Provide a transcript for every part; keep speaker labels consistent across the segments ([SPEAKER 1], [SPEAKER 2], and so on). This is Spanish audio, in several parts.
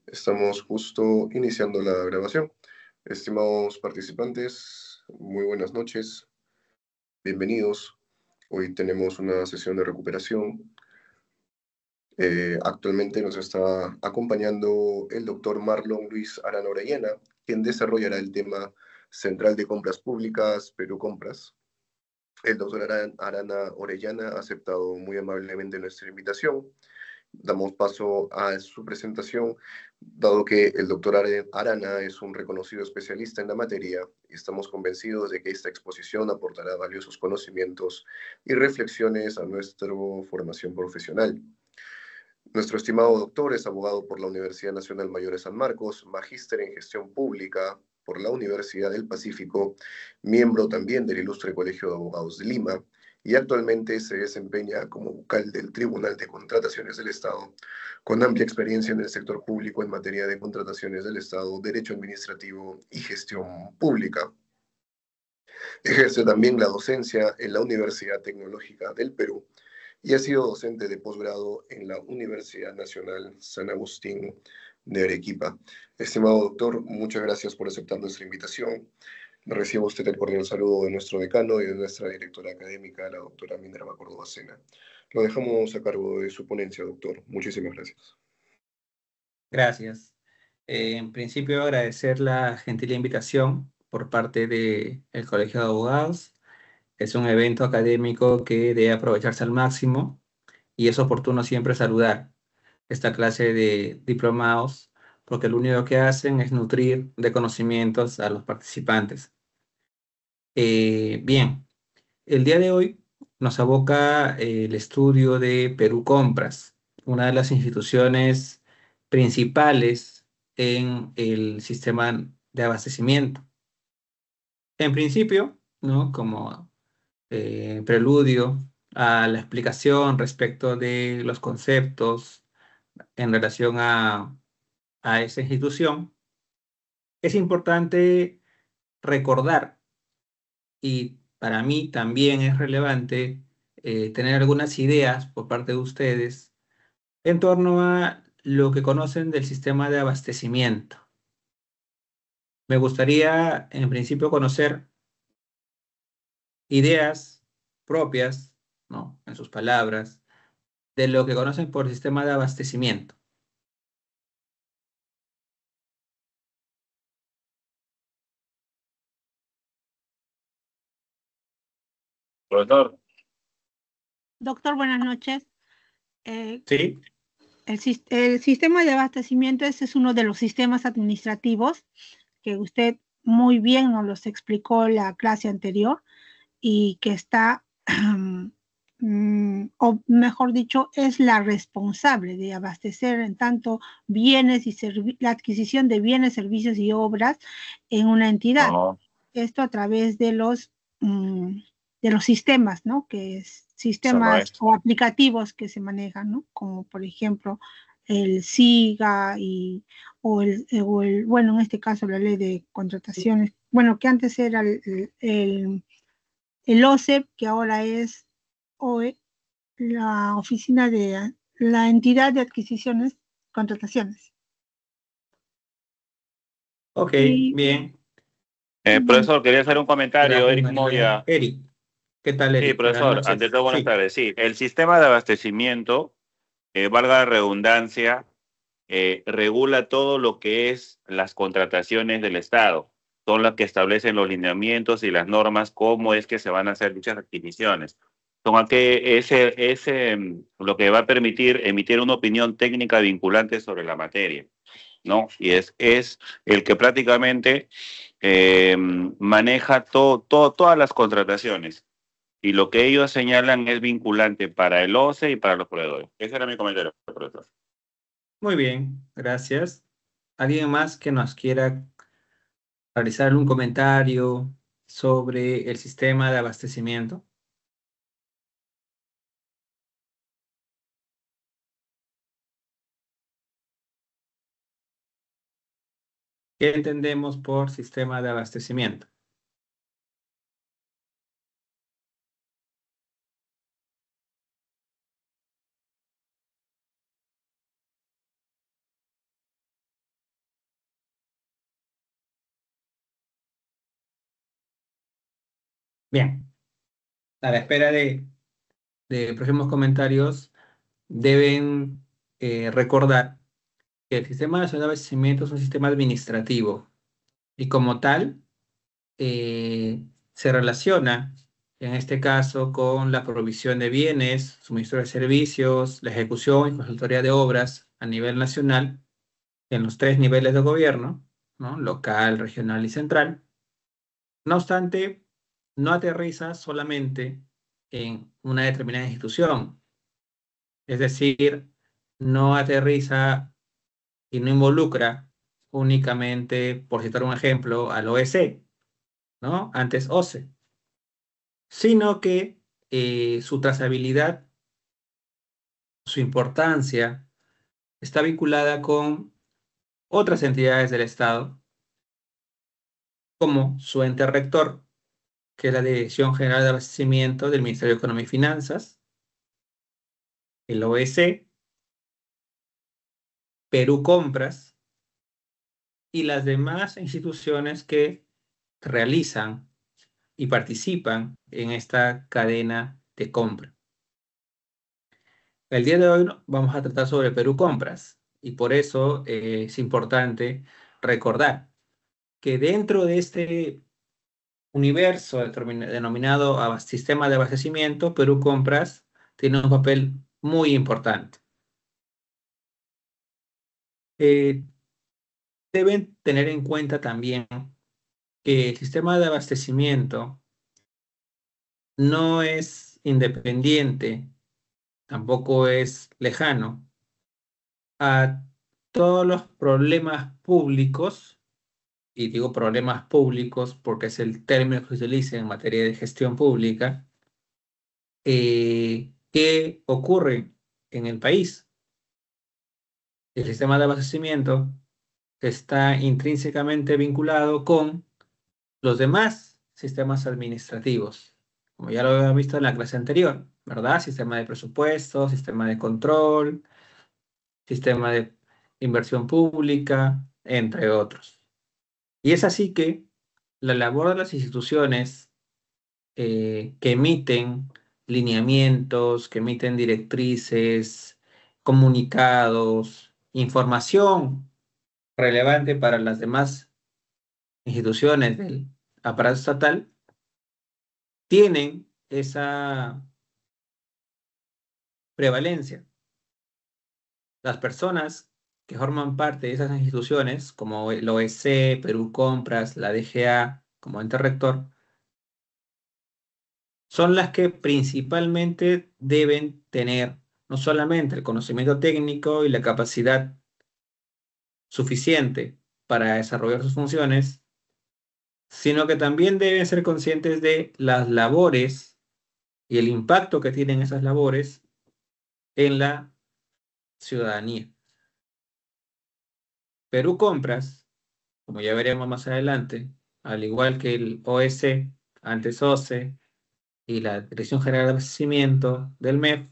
[SPEAKER 1] Estamos justo iniciando la grabación. Estimados participantes, muy buenas noches, bienvenidos. Hoy tenemos una sesión de recuperación. Actualmente nos está acompañando el doctor Marlon Luis Arana Orellana, quien desarrollará el tema central de compras públicas, Perú Compras. El doctor Arana Orellana ha aceptado muy amablemente nuestra invitación. Damos paso a su presentación, dado que el doctor Arana es un reconocido especialista en la materia y estamos convencidos de que esta exposición aportará valiosos conocimientos y reflexiones a nuestra formación profesional. Nuestro estimado doctor es abogado por la Universidad Nacional Mayor de San Marcos, magíster en gestión pública por la Universidad del Pacífico, miembro también del Ilustre Colegio de Abogados de Lima y actualmente se desempeña como vocal del Tribunal de Contrataciones del Estado, con amplia experiencia en el sector público en materia de contrataciones del Estado, derecho administrativo y gestión pública. Ejerce también la docencia en la Universidad Tecnológica del Perú y ha sido docente de posgrado en la Universidad Nacional San Agustín de Arequipa. Estimado doctor, muchas gracias por aceptar nuestra invitación. Reciba usted el cordial saludo de nuestro decano y de nuestra directora académica, la doctora Minerva Córdoba Sena. Lo dejamos a cargo de su ponencia, doctor. Muchísimas gracias.
[SPEAKER 2] Gracias. En principio, agradecer la gentil invitación por parte del Colegio de Abogados. Es un evento académico que debe aprovecharse al máximo y es oportuno siempre saludar esta clase de diplomados porque lo único que hacen es nutrir de conocimientos a los participantes. Bien, el día de hoy nos aboca el estudio de Perú Compras, una de las instituciones principales en el sistema de abastecimiento. En principio, ¿no? Como preludio a la explicación respecto de los conceptos en relación a esa institución, es importante recordar, y para mí también es relevante tener algunas ideas por parte de ustedes en torno a lo que conocen del sistema de abastecimiento. Me gustaría, en principio, conocer ideas propias, ¿no? En sus palabras, de lo que conocen por sistema de abastecimiento.
[SPEAKER 3] Profesor,
[SPEAKER 4] Doctor, buenas noches.
[SPEAKER 2] ¿Sí?
[SPEAKER 4] El sistema de abastecimiento ese es uno de los sistemas administrativos que usted muy bien nos los explicó en la clase anterior y que está, o mejor dicho, es la responsable de abastecer en tanto bienes y la adquisición de bienes, servicios y obras en una entidad.
[SPEAKER 3] no,
[SPEAKER 4] Esto a través de los sistemas, ¿no? Que es
[SPEAKER 3] eso no
[SPEAKER 4] sistemas
[SPEAKER 3] es.
[SPEAKER 4] o aplicativos que se manejan, ¿no? Como por ejemplo el SIGA bueno, en este caso la ley de contrataciones, bueno, que antes era el OCEP, que ahora es OE, la oficina de la entidad de adquisiciones, contrataciones.
[SPEAKER 2] Ok,
[SPEAKER 4] Y
[SPEAKER 2] bien.
[SPEAKER 4] bueno,
[SPEAKER 3] Profesor, quería hacer un comentario.
[SPEAKER 2] Gracias,
[SPEAKER 3] Eric
[SPEAKER 2] María.
[SPEAKER 3] Moya.
[SPEAKER 2] Eric, ¿qué tal,
[SPEAKER 3] Sí,
[SPEAKER 2] Eric? Buenas
[SPEAKER 3] profesor, ante
[SPEAKER 2] noches.
[SPEAKER 3] todo, buenas
[SPEAKER 2] Sí.
[SPEAKER 3] tardes. Sí, el sistema de abastecimiento, valga la redundancia, regula todo lo que es las contrataciones del Estado. Son las que establecen los lineamientos y las normas, cómo es que se van a hacer dichas adquisiciones. Son lo que va a permitir emitir una opinión técnica vinculante sobre la materia, ¿no? Y es el que prácticamente maneja todas las contrataciones. Y lo que ellos señalan es vinculante para el OCE y para los proveedores. Ese era mi comentario, profesor.
[SPEAKER 2] Muy bien, gracias. ¿Alguien más que nos quiera realizar algún comentario sobre el sistema de abastecimiento? ¿Qué entendemos por sistema de abastecimiento? Bien, a la espera de próximos comentarios, deben recordar que el Sistema Nacional de Abastecimiento es un sistema administrativo y como tal se relaciona, en este caso, con la provisión de bienes, suministro de servicios, la ejecución y consultoría de obras a nivel nacional en los 3 niveles de gobierno, ¿no? Local, regional y central. No obstante, no aterriza solamente en una determinada institución, es decir, no aterriza y no involucra únicamente, por citar un ejemplo, al OEC, ¿no? Antes OCE, sino que su trazabilidad, su importancia, está vinculada con otras entidades del Estado, como su ente rector, que es la Dirección General de Abastecimiento del Ministerio de Economía y Finanzas, el OEC, Perú Compras y las demás instituciones que realizan y participan en esta cadena de compra. El día de hoy vamos a tratar sobre Perú Compras y por eso es importante recordar que dentro de este universo denominado sistema de abastecimiento, Perú Compras tiene un papel muy importante. Deben tener en cuenta también que el sistema de abastecimiento no es independiente, tampoco es lejano a todos los problemas públicos, y digo problemas públicos porque es el término que se utiliza en materia de gestión pública, que ocurren en el país. El sistema de abastecimiento está intrínsecamente vinculado con los demás sistemas administrativos, como ya lo habíamos visto en la clase anterior, ¿verdad? Sistema de presupuesto, sistema de control, sistema de inversión pública, entre otros. Y es así que la labor de las instituciones que emiten lineamientos, que emiten directrices, comunicados, información relevante para las demás instituciones del aparato estatal, tienen esa prevalencia. Las personas que forman parte de esas instituciones, como el OEC, Perú Compras, la DGA, como ente rector, son las que principalmente deben tener no solamente el conocimiento técnico y la capacidad suficiente para desarrollar sus funciones, sino que también deben ser conscientes de las labores y el impacto que tienen esas labores en la ciudadanía. Perú Compras, como ya veremos más adelante, al igual que el OEC, antes OCE, y la Dirección General de Abastecimiento del MEF,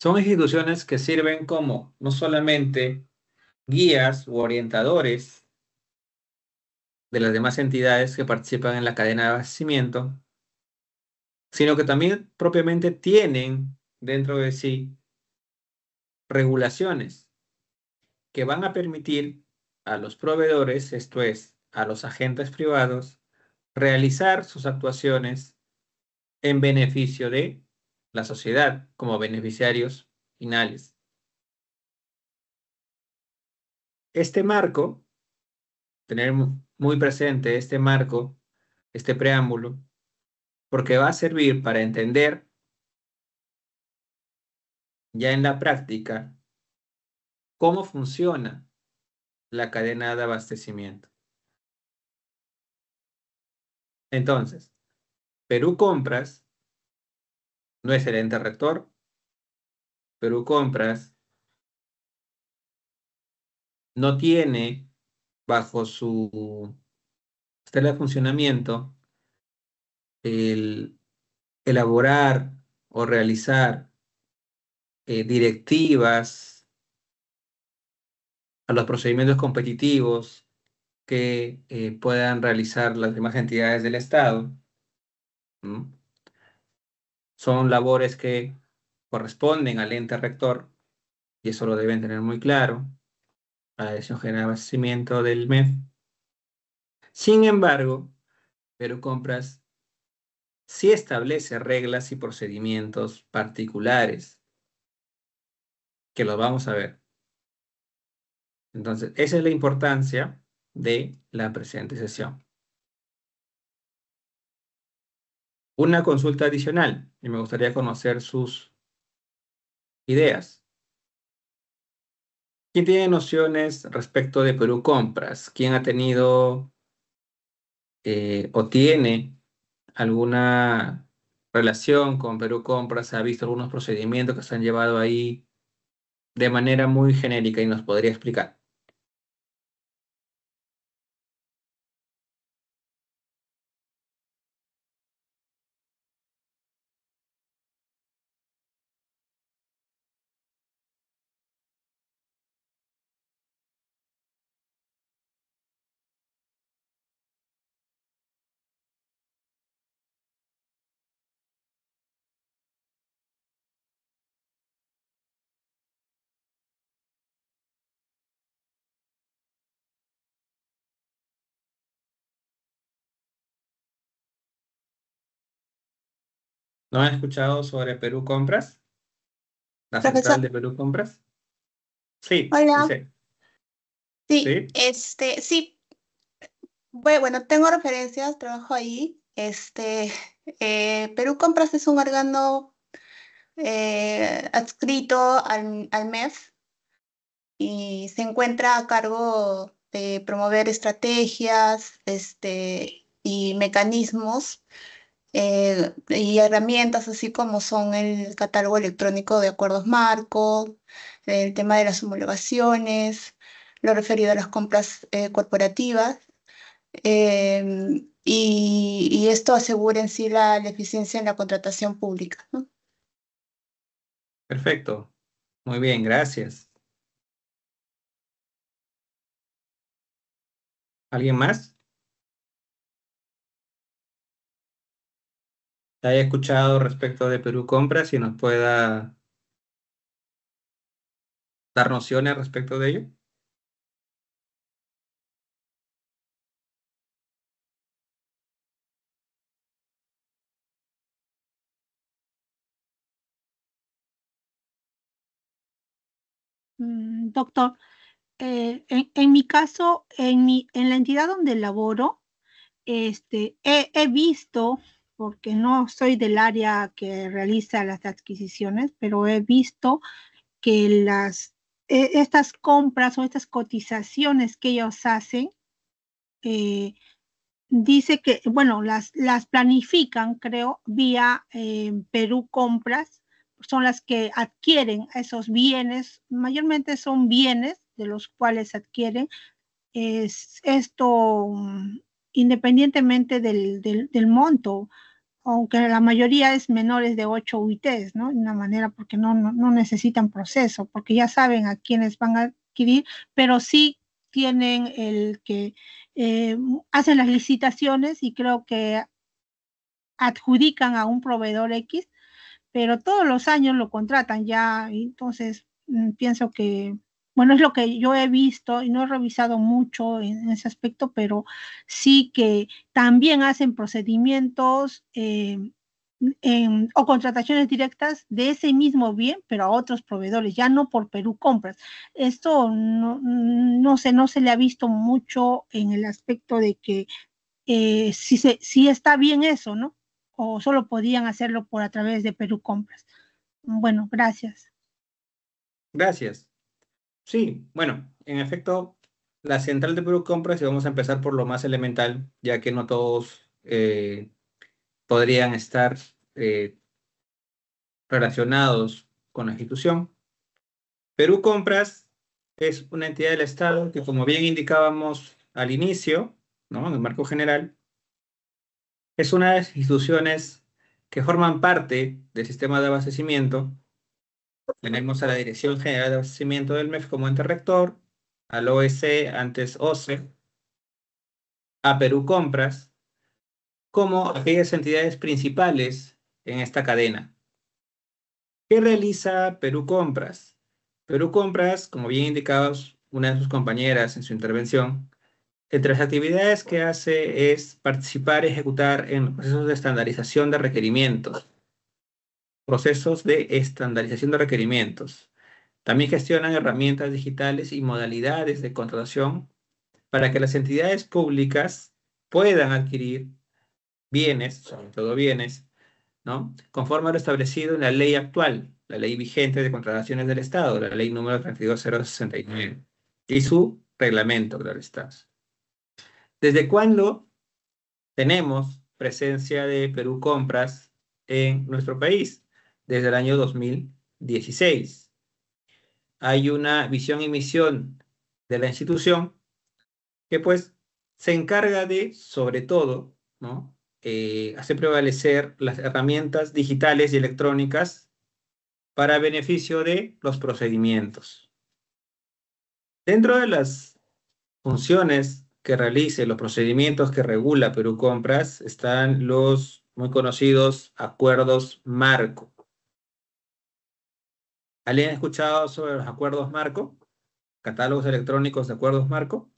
[SPEAKER 2] son instituciones que sirven como no solamente guías u orientadores de las demás entidades que participan en la cadena de abastecimiento, sino que también propiamente tienen dentro de sí regulaciones que van a permitir a los proveedores, esto es, a los agentes privados, realizar sus actuaciones en beneficio de la sociedad como beneficiarios finales. Este marco, tener muy presente este marco, este preámbulo, porque va a servir para entender ya en la práctica cómo funciona la cadena de abastecimiento. Entonces, Perú Compras no es el ente rector. Perú Compras no tiene bajo su estela de funcionamiento el elaborar o realizar directivas a los procedimientos competitivos que puedan realizar las demás entidades del Estado, ¿Mm? Son labores que corresponden al ente rector, y eso lo deben tener muy claro, a la Dirección General de Abastecimiento del MEF. Sin embargo, Perú Compras sí establece reglas y procedimientos particulares, que los vamos a ver. Entonces, esa es la importancia de la presente sesión. Una consulta adicional, y me gustaría conocer sus ideas. ¿Quién tiene nociones respecto de Perú Compras? ¿Quién ha tenido o tiene alguna relación con Perú Compras? ¿Ha visto algunos procedimientos que se han llevado ahí de manera muy genérica y nos podría explicar? ¿No han escuchado sobre Perú Compras? ¿La central
[SPEAKER 5] Profesor,
[SPEAKER 2] de Perú Compras? Sí, sí
[SPEAKER 5] hola.
[SPEAKER 2] sé.
[SPEAKER 5] Sí,
[SPEAKER 2] ¿Sí?
[SPEAKER 5] sí. Bueno, tengo referencias, trabajo ahí. Perú Compras es un órgano adscrito al MEF y se encuentra a cargo de promover estrategias, y mecanismos y herramientas, así como son el catálogo electrónico de acuerdos marco, el tema de las homologaciones, lo referido a las compras corporativas, y esto asegura en sí la eficiencia en la contratación pública, ¿no?
[SPEAKER 2] Perfecto. Muy bien, gracias. ¿Alguien más que haya escuchado respecto de Perú Compras y nos pueda dar nociones respecto de ello?
[SPEAKER 4] Doctor, en mi caso, en la entidad donde laboro, he visto, porque no soy del área que realiza las adquisiciones, pero he visto que estas compras o estas cotizaciones que ellos hacen, eh, dice que, bueno, las planifican, creo, vía Perú Compras, son las que adquieren esos bienes, mayormente son bienes de los cuales adquieren esto, independientemente del monto, aunque la mayoría es menores de 8 UITs, ¿no? De una manera porque no necesitan proceso, porque ya saben a quiénes van a adquirir, pero sí tienen el que eh, hacen las licitaciones y creo que adjudican a un proveedor X, pero todos los años lo contratan ya, y entonces pienso que, bueno, es lo que yo he visto y no he revisado mucho en ese aspecto, pero sí que también hacen procedimientos o contrataciones directas de ese mismo bien, pero a otros proveedores, ya no por Perú Compras. Esto no se le ha visto mucho en el aspecto de que si está bien eso, ¿no? O solo podían hacerlo por a través de Perú Compras. Bueno, gracias.
[SPEAKER 2] Gracias. Sí, bueno, en efecto, la central de Perú Compras, y vamos a empezar por lo más elemental, ya que no todos podrían estar eh, relacionados con la institución. Perú Compras es una entidad del Estado que, como bien indicábamos al inicio, ¿no? En el marco general, es una de las instituciones que forman parte del sistema de abastecimiento. Tenemos a la Dirección General de Abastecimiento del MEF como ente rector, al OEC, antes OCE, a Perú Compras, como aquellas entidades principales en esta cadena. ¿Qué realiza Perú Compras? Perú Compras, como bien indicados una de sus compañeras en su intervención, entre las actividades que hace es participar y ejecutar en procesos de estandarización de requerimientos. También gestionan herramientas digitales y modalidades de contratación para que las entidades públicas puedan adquirir bienes, sobre todo bienes, ¿no? Conforme a lo establecido en la ley actual, la ley vigente de contrataciones del Estado, la ley número 32069, y su reglamento, claro está. ¿Desde cuándo tenemos presencia de Perú Compras en nuestro país? Desde el año 2016. Hay una visión y misión de la institución que pues se encarga de, sobre todo, ¿no? Hacer prevalecer las herramientas digitales y electrónicas para beneficio de los procedimientos. Dentro de las funciones que realice, los procedimientos que regula Perú Compras, están los muy conocidos acuerdos marco. ¿Alguien ha escuchado sobre los acuerdos marco? ¿Catálogos electrónicos de acuerdos marco?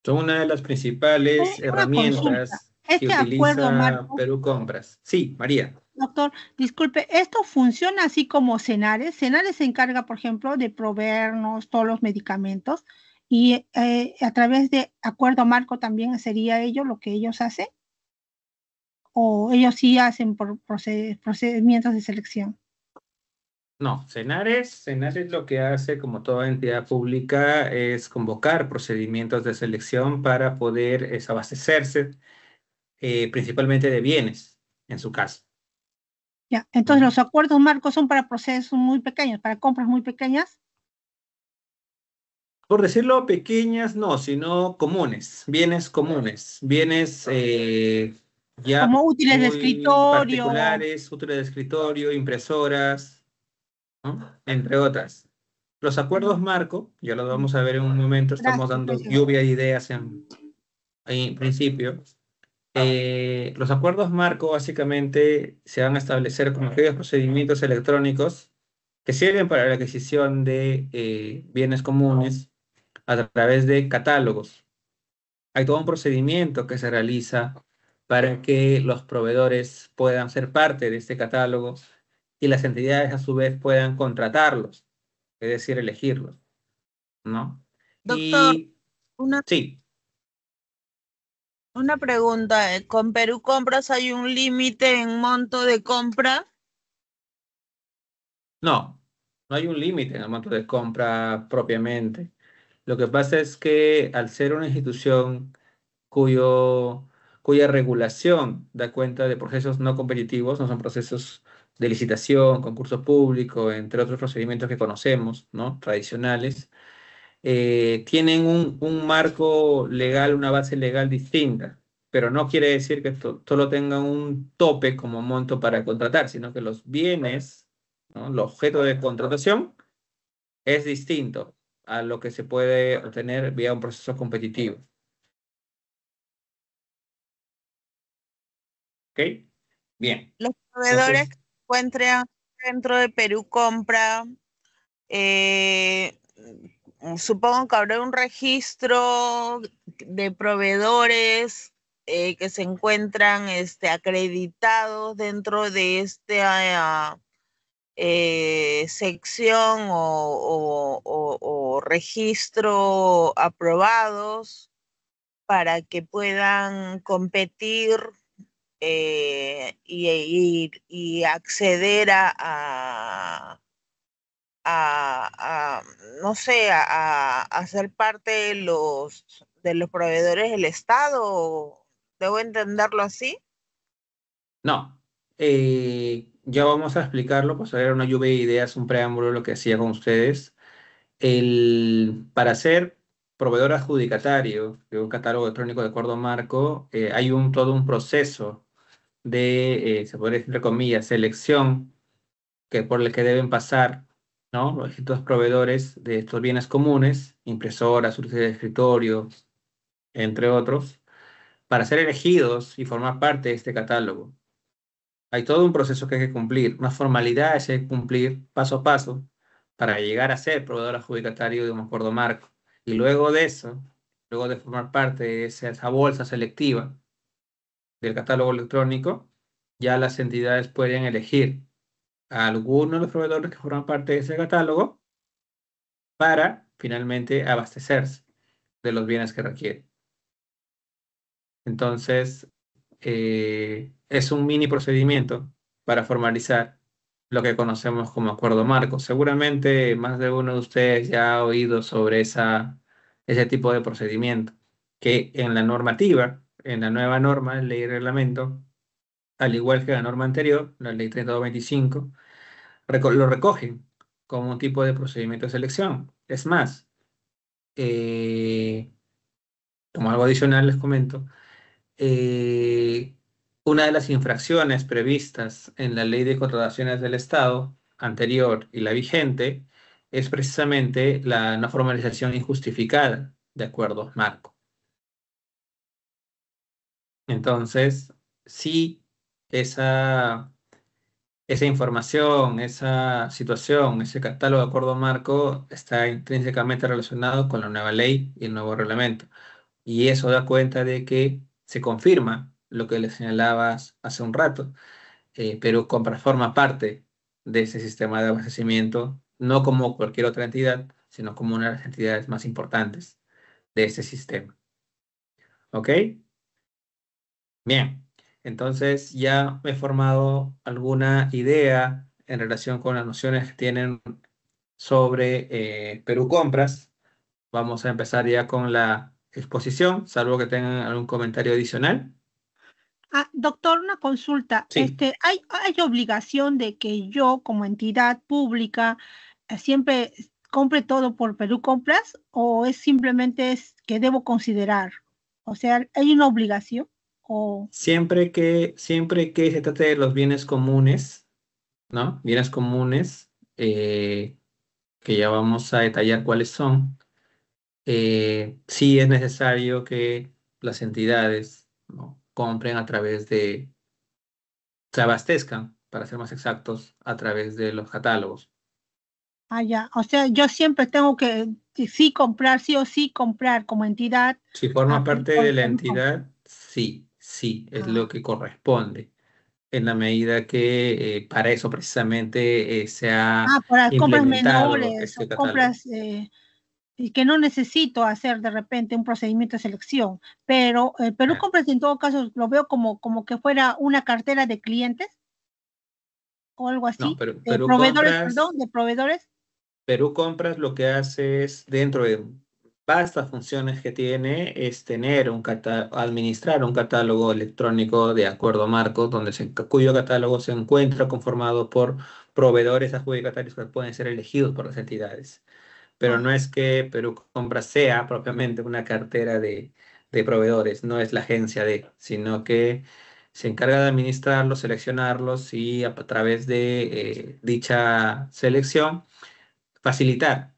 [SPEAKER 2] Son una de las principales
[SPEAKER 4] Una consulta.
[SPEAKER 2] herramientas que
[SPEAKER 4] Este acuerdo
[SPEAKER 2] utiliza
[SPEAKER 4] marco,
[SPEAKER 2] Perú Compras. Sí, María.
[SPEAKER 4] doctor, disculpe, ¿esto funciona así como Senares? Senares se encarga, por ejemplo, de proveernos todos los medicamentos y a través de acuerdo marco también sería ello lo que ellos hacen, o ellos sí hacen por procedimientos de selección.
[SPEAKER 2] No, Senares lo que hace, como toda entidad pública, es convocar procedimientos de selección para poder abastecerse principalmente de bienes, en su caso.
[SPEAKER 4] Ya, entonces los acuerdos marcos son para procesos muy pequeños, para compras muy pequeñas.
[SPEAKER 2] Por decirlo pequeñas, no, sino comunes, bienes comunes, bienes ya
[SPEAKER 4] Como útiles de
[SPEAKER 2] muy
[SPEAKER 4] escritorio.
[SPEAKER 2] particulares, útiles de escritorio, impresoras, ¿no? Entre otras. Los acuerdos marco, ya los vamos a ver en un momento, estamos
[SPEAKER 4] Gracias,
[SPEAKER 2] dando
[SPEAKER 4] gracias.
[SPEAKER 2] lluvia de ideas en principio. Los acuerdos marco básicamente se van a establecer como aquellos procedimientos electrónicos que sirven para la adquisición de bienes comunes a través de catálogos. Hay todo un procedimiento que se realiza para que los proveedores puedan ser parte de este catálogo y las entidades a su vez puedan contratarlos, es decir, elegirlos, ¿no?
[SPEAKER 6] Doctor,
[SPEAKER 2] Y
[SPEAKER 6] una,
[SPEAKER 2] sí,
[SPEAKER 6] una pregunta. ¿Con Perú Compras hay un límite en monto de compra?
[SPEAKER 2] no hay un límite en el monto de compra propiamente. Lo que pasa es que al ser una institución cuya regulación da cuenta de procesos no competitivos, no son procesos de licitación, concurso público, entre otros procedimientos que conocemos, ¿no? Tradicionales, tienen un marco legal, una base legal distinta, pero no quiere decir que solo tengan un tope como monto para contratar, sino que los bienes, ¿no? El objeto de contratación es distinto a lo que se puede obtener vía un proceso competitivo. ¿Ok? Bien.
[SPEAKER 6] Los proveedores
[SPEAKER 2] Entonces,
[SPEAKER 6] que se encuentran dentro de Perú Compra, supongo que habrá un registro de proveedores que se encuentran acreditados dentro de esta sección o registro aprobados para que puedan competir y acceder no sé, a ser parte de los proveedores del Estado. ¿Debo entenderlo así?
[SPEAKER 2] No. Ya vamos a explicarlo, pues era una lluvia de ideas, un preámbulo, lo que hacía con ustedes. Para ser proveedor adjudicatario de un catálogo electrónico de acuerdo marco, hay todo un proceso de, se podría decir, entre comillas, selección por el que deben pasar, ¿no? Los distintos proveedores de estos bienes comunes, impresoras, servicios de escritorio, entre otros, para ser elegidos y formar parte de este catálogo. Hay todo un proceso que hay que cumplir, unas formalidades que hay que cumplir paso a paso para llegar a ser proveedor adjudicatario de un acuerdo marco. Y luego de eso, luego de formar parte de esa bolsa selectiva del catálogo electrónico, ya las entidades pueden elegir a algunos de los proveedores que forman parte de ese catálogo para finalmente abastecerse de los bienes que requieren. Entonces, es un mini procedimiento para formalizar lo que conocemos como acuerdo marco. Seguramente más de uno de ustedes ya ha oído sobre ese tipo de procedimiento, que en la normativa, en la nueva norma, ley y reglamento, al igual que la norma anterior, la ley 3225, lo recogen como un tipo de procedimiento de selección. Es más, como algo adicional les comento, eh, una de las infracciones previstas en la Ley de Contrataciones del Estado anterior y la vigente es precisamente la no formalización injustificada de acuerdos marco. Entonces, si esa, esa información, esa situación, ese catálogo de acuerdo marco está intrínsecamente relacionado con la nueva ley y el nuevo reglamento. Y eso da cuenta de que se confirma lo que le señalabas hace un rato. Perú Compras forma parte de ese sistema de abastecimiento, no como cualquier otra entidad, sino como una de las entidades más importantes de ese sistema. ¿Ok? Bien. Entonces ya me he formado alguna idea en relación con las nociones que tienen sobre Perú Compras. Vamos a empezar ya con la exposición, salvo que tengan algún comentario adicional.
[SPEAKER 4] Doctor, una consulta.
[SPEAKER 2] Sí,
[SPEAKER 4] ¿Hay obligación de que yo como entidad pública siempre compre todo por Perú Compras o es simplemente que debo considerar? O sea, ¿hay una obligación? O,
[SPEAKER 2] siempre que se trate de los bienes comunes, ¿no? Bienes comunes, que ya vamos a detallar cuáles son, sí es necesario que las entidades, ¿no?, compren a través se abastezcan, para ser más exactos, a través de los catálogos.
[SPEAKER 4] ya. O sea, yo siempre tengo que sí comprar, sí o sí comprar como entidad
[SPEAKER 2] Si forma parte
[SPEAKER 4] por
[SPEAKER 2] de la
[SPEAKER 4] Perú Compras.
[SPEAKER 2] entidad, sí, es
[SPEAKER 4] Ah,
[SPEAKER 2] lo que corresponde, en la medida que para eso precisamente se ha
[SPEAKER 4] para compras
[SPEAKER 2] implementado
[SPEAKER 4] menores
[SPEAKER 2] este
[SPEAKER 4] o
[SPEAKER 2] catálogo.
[SPEAKER 4] compras y que no necesito hacer de repente un procedimiento de selección, pero Perú
[SPEAKER 2] Ah,
[SPEAKER 4] Compras en todo caso lo veo como que fuera una cartera de clientes o algo
[SPEAKER 2] no,
[SPEAKER 4] así,
[SPEAKER 2] pero
[SPEAKER 4] de
[SPEAKER 2] Perú
[SPEAKER 4] proveedores,
[SPEAKER 2] Compras,
[SPEAKER 4] perdón, de proveedores.
[SPEAKER 2] Perú Compras lo que hace es, dentro de vastas funciones que tiene, es tener administrar un catálogo electrónico de acuerdo marco, cuyo catálogo se encuentra conformado por proveedores adjudicatarios que pueden ser elegidos por las entidades. Pero
[SPEAKER 4] Ah,
[SPEAKER 2] no es que Perú Compras sea propiamente una cartera de proveedores, no es la agencia sino que se encarga de administrarlos, seleccionarlos y a través de dicha selección facilitar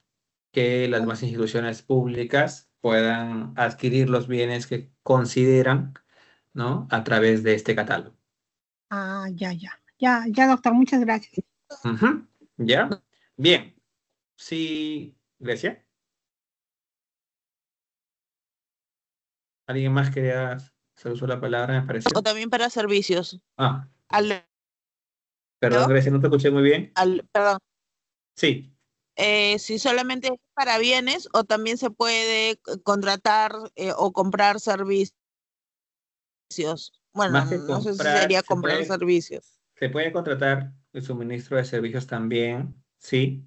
[SPEAKER 2] que las demás instituciones públicas puedan adquirir los bienes que consideran, ¿no?, a través de este catálogo.
[SPEAKER 4] ya, doctor, muchas gracias.
[SPEAKER 2] Ujú. ¿Ya? Bien. Sí, Grecia. ¿Alguien más quería hacer uso de la palabra, me
[SPEAKER 6] O
[SPEAKER 2] pareció?
[SPEAKER 6] también para servicios.
[SPEAKER 2] Ah,
[SPEAKER 6] Al,
[SPEAKER 2] perdón, Grecia, no te escuché muy bien.
[SPEAKER 6] perdón.
[SPEAKER 2] Sí,
[SPEAKER 6] Si solamente es para bienes o también se puede contratar o comprar servicios. Bueno,
[SPEAKER 2] más que
[SPEAKER 6] no sé si
[SPEAKER 2] comprar,
[SPEAKER 6] sería comprar servicios.
[SPEAKER 2] se puede contratar el suministro de servicios también, sí.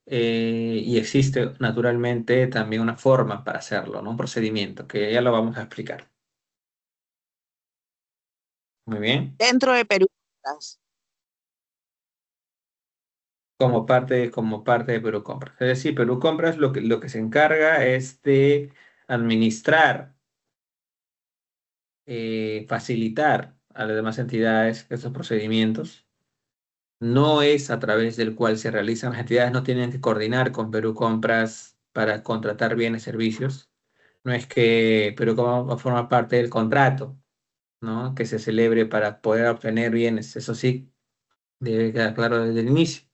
[SPEAKER 2] Y existe naturalmente también una forma para hacerlo, ¿no? Un procedimiento que ya lo vamos a explicar. Muy bien.
[SPEAKER 6] dentro de Perú.
[SPEAKER 2] Como parte de Perú Compras. Es decir, Perú Compras lo que se encarga es de administrar, facilitar a las demás entidades estos procedimientos. No es a través del cual se realizan. Las entidades no tienen que coordinar con Perú Compras para contratar bienes y servicios. No es que Perú Compras va a formar parte del contrato, ¿no? Que se celebre para poder obtener bienes. Eso sí, debe quedar claro desde el inicio.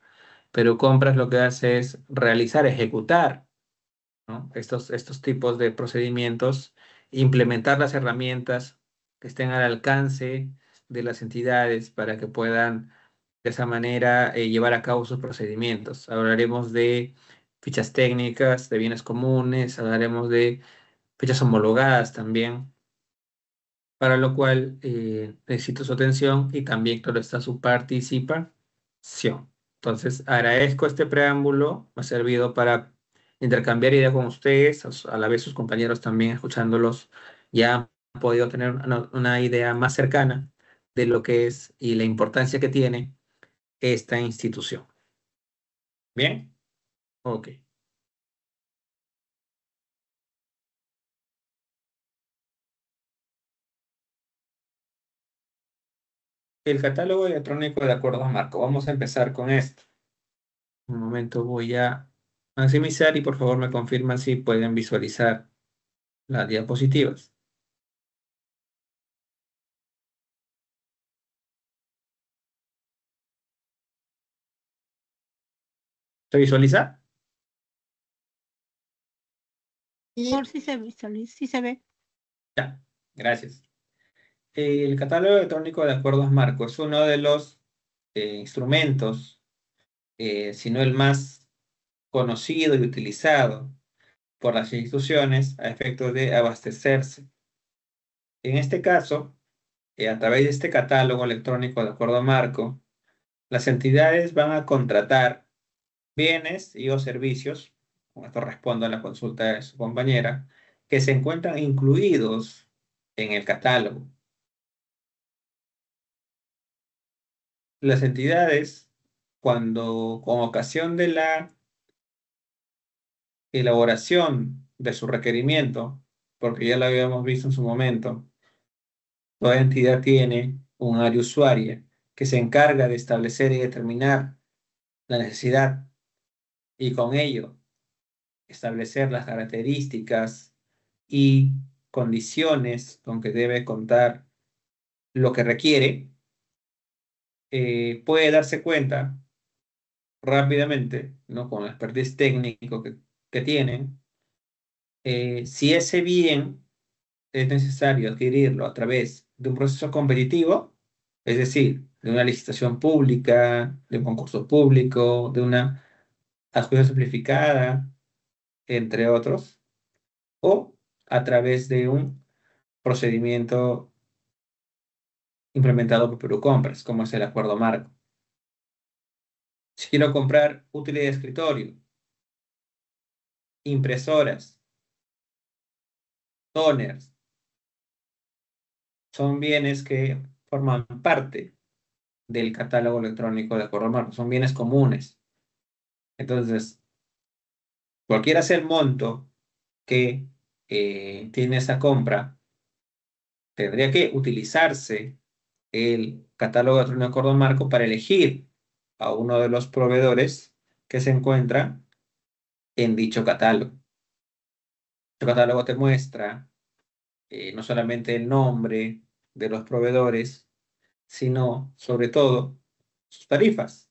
[SPEAKER 2] Perú Compras lo que hace es realizar, ejecutar, ¿no? Estos tipos de procedimientos, implementar las herramientas que estén al alcance de las entidades para que puedan de esa manera llevar a cabo sus procedimientos. Hablaremos de fichas técnicas, de bienes comunes, hablaremos de fichas homologadas también, para lo cual necesito su atención y también, claro está, su participación. Entonces, agradezco este preámbulo, me ha servido para intercambiar ideas con ustedes, a la vez sus compañeros también escuchándolos ya han podido tener una idea más cercana de lo que es y la importancia que tiene esta institución. ¿Bien? Ok. El catálogo electrónico de acuerdos marco. Vamos a empezar con esto. Un momento voy a maximizar y por favor me confirman si pueden visualizar las diapositivas. ¿Se visualiza?
[SPEAKER 4] Por si se visualiza, si se ve.
[SPEAKER 2] Ya, gracias. El catálogo electrónico de acuerdos marco es uno de los instrumentos, si no el más conocido y utilizado por las instituciones a efectos de abastecerse. En este caso, a través de este catálogo electrónico de acuerdo marco, las entidades van a contratar bienes y o servicios, con esto respondo a la consulta de su compañera, que se encuentran incluidos en el catálogo. Las entidades, cuando con ocasión de la elaboración de su requerimiento, porque ya lo habíamos visto en su momento, toda entidad tiene un área usuaria que se encarga de establecer y determinar la necesidad y con ello establecer las características y condiciones con que debe contar lo que requiere, puede darse cuenta rápidamente, ¿no? Con el expertise técnico que tienen, si ese bien es necesario adquirirlo a través de un proceso competitivo, es decir, de una licitación pública, de un concurso público, de una adjudicación simplificada, entre otros, o a través de un procedimiento implementado por Perú Compras, como es el acuerdo marco. Si quiero comprar útiles de escritorio, impresoras, toners, son bienes que forman parte del catálogo electrónico de acuerdo marco, son bienes comunes. Entonces, cualquiera sea el monto que tiene esa compra, tendría que utilizarse el catálogo electrónico de acuerdo marco para elegir a uno de los proveedores que se encuentra en dicho catálogo. Dicho catálogo te muestra no solamente el nombre de los proveedores, sino sobre todo sus tarifas,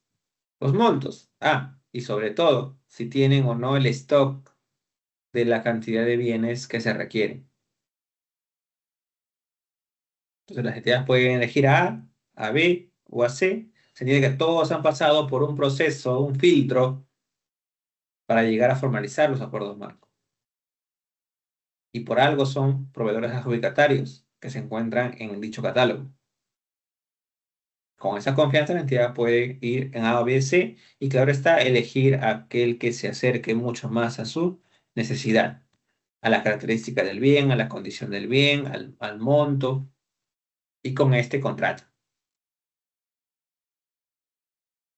[SPEAKER 2] los montos. Y sobre todo, si tienen o no el stock de la cantidad de bienes que se requieren. Entonces las entidades pueden elegir a B o a C. Se entiende que todos han pasado por un proceso, un filtro, para llegar a formalizar los acuerdos marco. Y por algo son proveedores adjudicatarios que se encuentran en dicho catálogo. Con esa confianza la entidad puede ir en A, B, C y claro está, elegir aquel que se acerque mucho más a su necesidad, a la característica del bien, a la condición del bien, al monto, y con este contrato.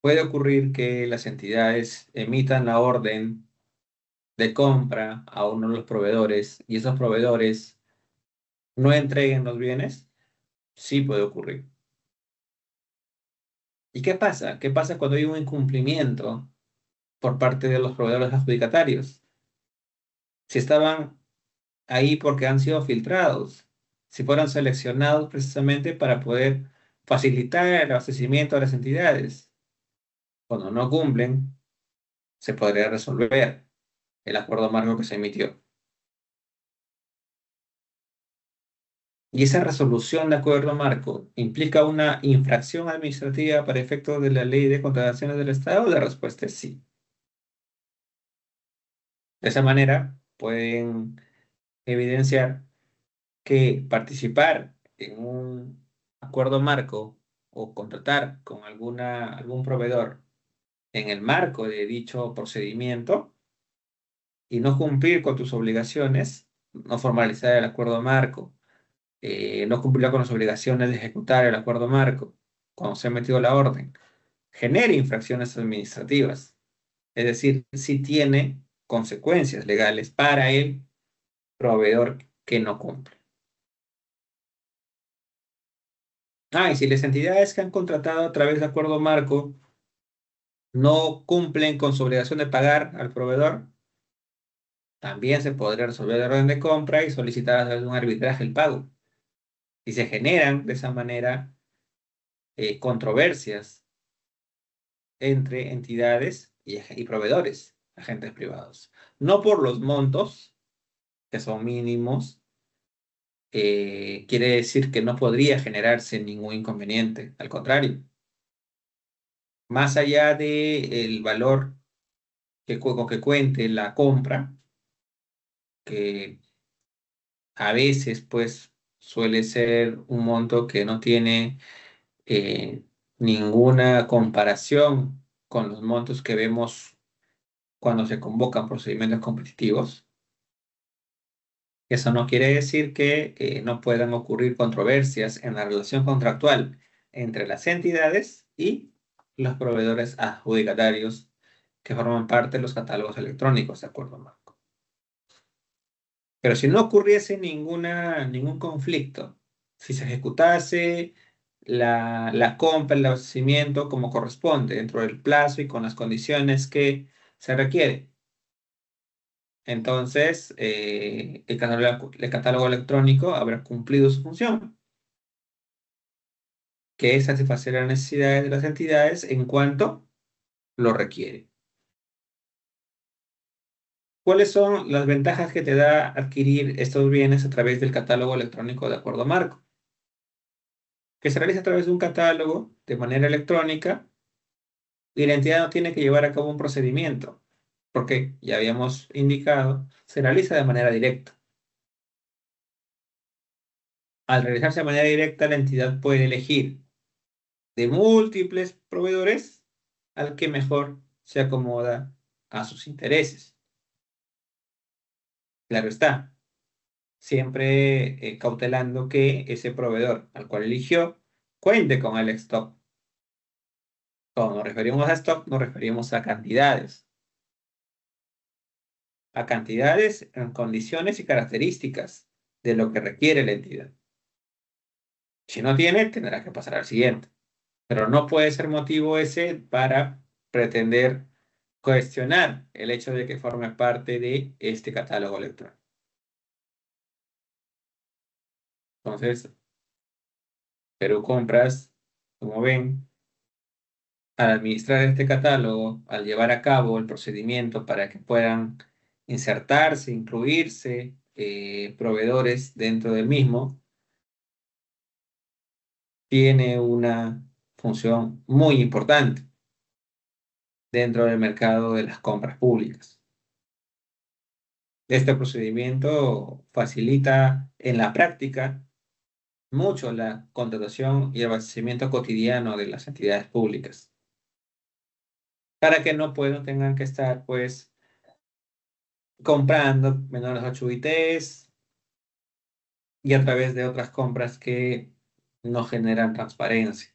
[SPEAKER 2] Puede ocurrir que las entidades emitan la orden de compra a uno de los proveedores y esos proveedores no entreguen los bienes. Sí puede ocurrir. ¿Y qué pasa? ¿Qué pasa cuando hay un incumplimiento por parte de los proveedores adjudicatarios? Si estaban ahí porque han sido filtrados, si fueron seleccionados precisamente para poder facilitar el abastecimiento a las entidades. Cuando no cumplen, se podría resolver el acuerdo marco que se emitió. Y esa resolución de acuerdo marco implica una infracción administrativa para efectos de la Ley de Contrataciones del Estado. La respuesta es sí. De esa manera pueden evidenciar que participar en un acuerdo marco o contratar con algún proveedor en el marco de dicho procedimiento y no cumplir con tus obligaciones, no formalizar el acuerdo marco, no cumplir con las obligaciones de ejecutar el acuerdo marco cuando se ha metido la orden, genera infracciones administrativas. Es decir, si tiene consecuencias legales para el proveedor que no cumple. Y si las entidades que han contratado a través de acuerdo marco no cumplen con su obligación de pagar al proveedor, también se podría resolver el orden de compra y solicitar a través de un arbitraje el pago. Y se generan de esa manera controversias entre entidades y proveedores, agentes privados. No por los montos, que son mínimos, quiere decir que no podría generarse ningún inconveniente. Al contrario, más allá del valor con que cuente la compra, que a veces pues suele ser un monto que no tiene ninguna comparación con los montos que vemos cuando se convocan procedimientos competitivos. Eso no quiere decir que no puedan ocurrir controversias en la relación contractual entre las entidades y los proveedores adjudicatarios que forman parte de los catálogos electrónicos de acuerdo marco. Pero si no ocurriese ningún conflicto, si se ejecutase la compra, el abastecimiento como corresponde, dentro del plazo y con las condiciones que se requiere, entonces el catálogo electrónico habrá cumplido su función, que es satisfacer las necesidades de las entidades en cuanto lo requiere. ¿Cuáles son las ventajas que te da adquirir estos bienes a través del catálogo electrónico de acuerdo marco? Que se realiza a través de un catálogo de manera electrónica y la entidad no tiene que llevar a cabo un procedimiento, porque ya habíamos indicado, se realiza de manera directa. Al realizarse de manera directa, la entidad puede elegir de múltiples proveedores al que mejor se acomoda a sus intereses. Claro está, siempre cautelando que ese proveedor al cual eligió cuente con el stock. Cuando nos referimos a stock, nos referimos a cantidades. A cantidades en condiciones y características de lo que requiere la entidad. Si no tiene, tendrá que pasar al siguiente. Pero no puede ser motivo ese para pretender cuestionar el hecho de que forme parte de este catálogo electrónico. Entonces, Perú Compras, como ven, al administrar este catálogo, al llevar a cabo el procedimiento para que puedan insertarse, incluirse proveedores dentro del mismo, tiene una función muy importante dentro del mercado de las compras públicas. Este procedimiento facilita en la práctica mucho la contratación y abastecimiento cotidiano de las entidades públicas, para que no tengan que estar pues comprando menores 8 UITs y a través de otras compras que no generan transparencia.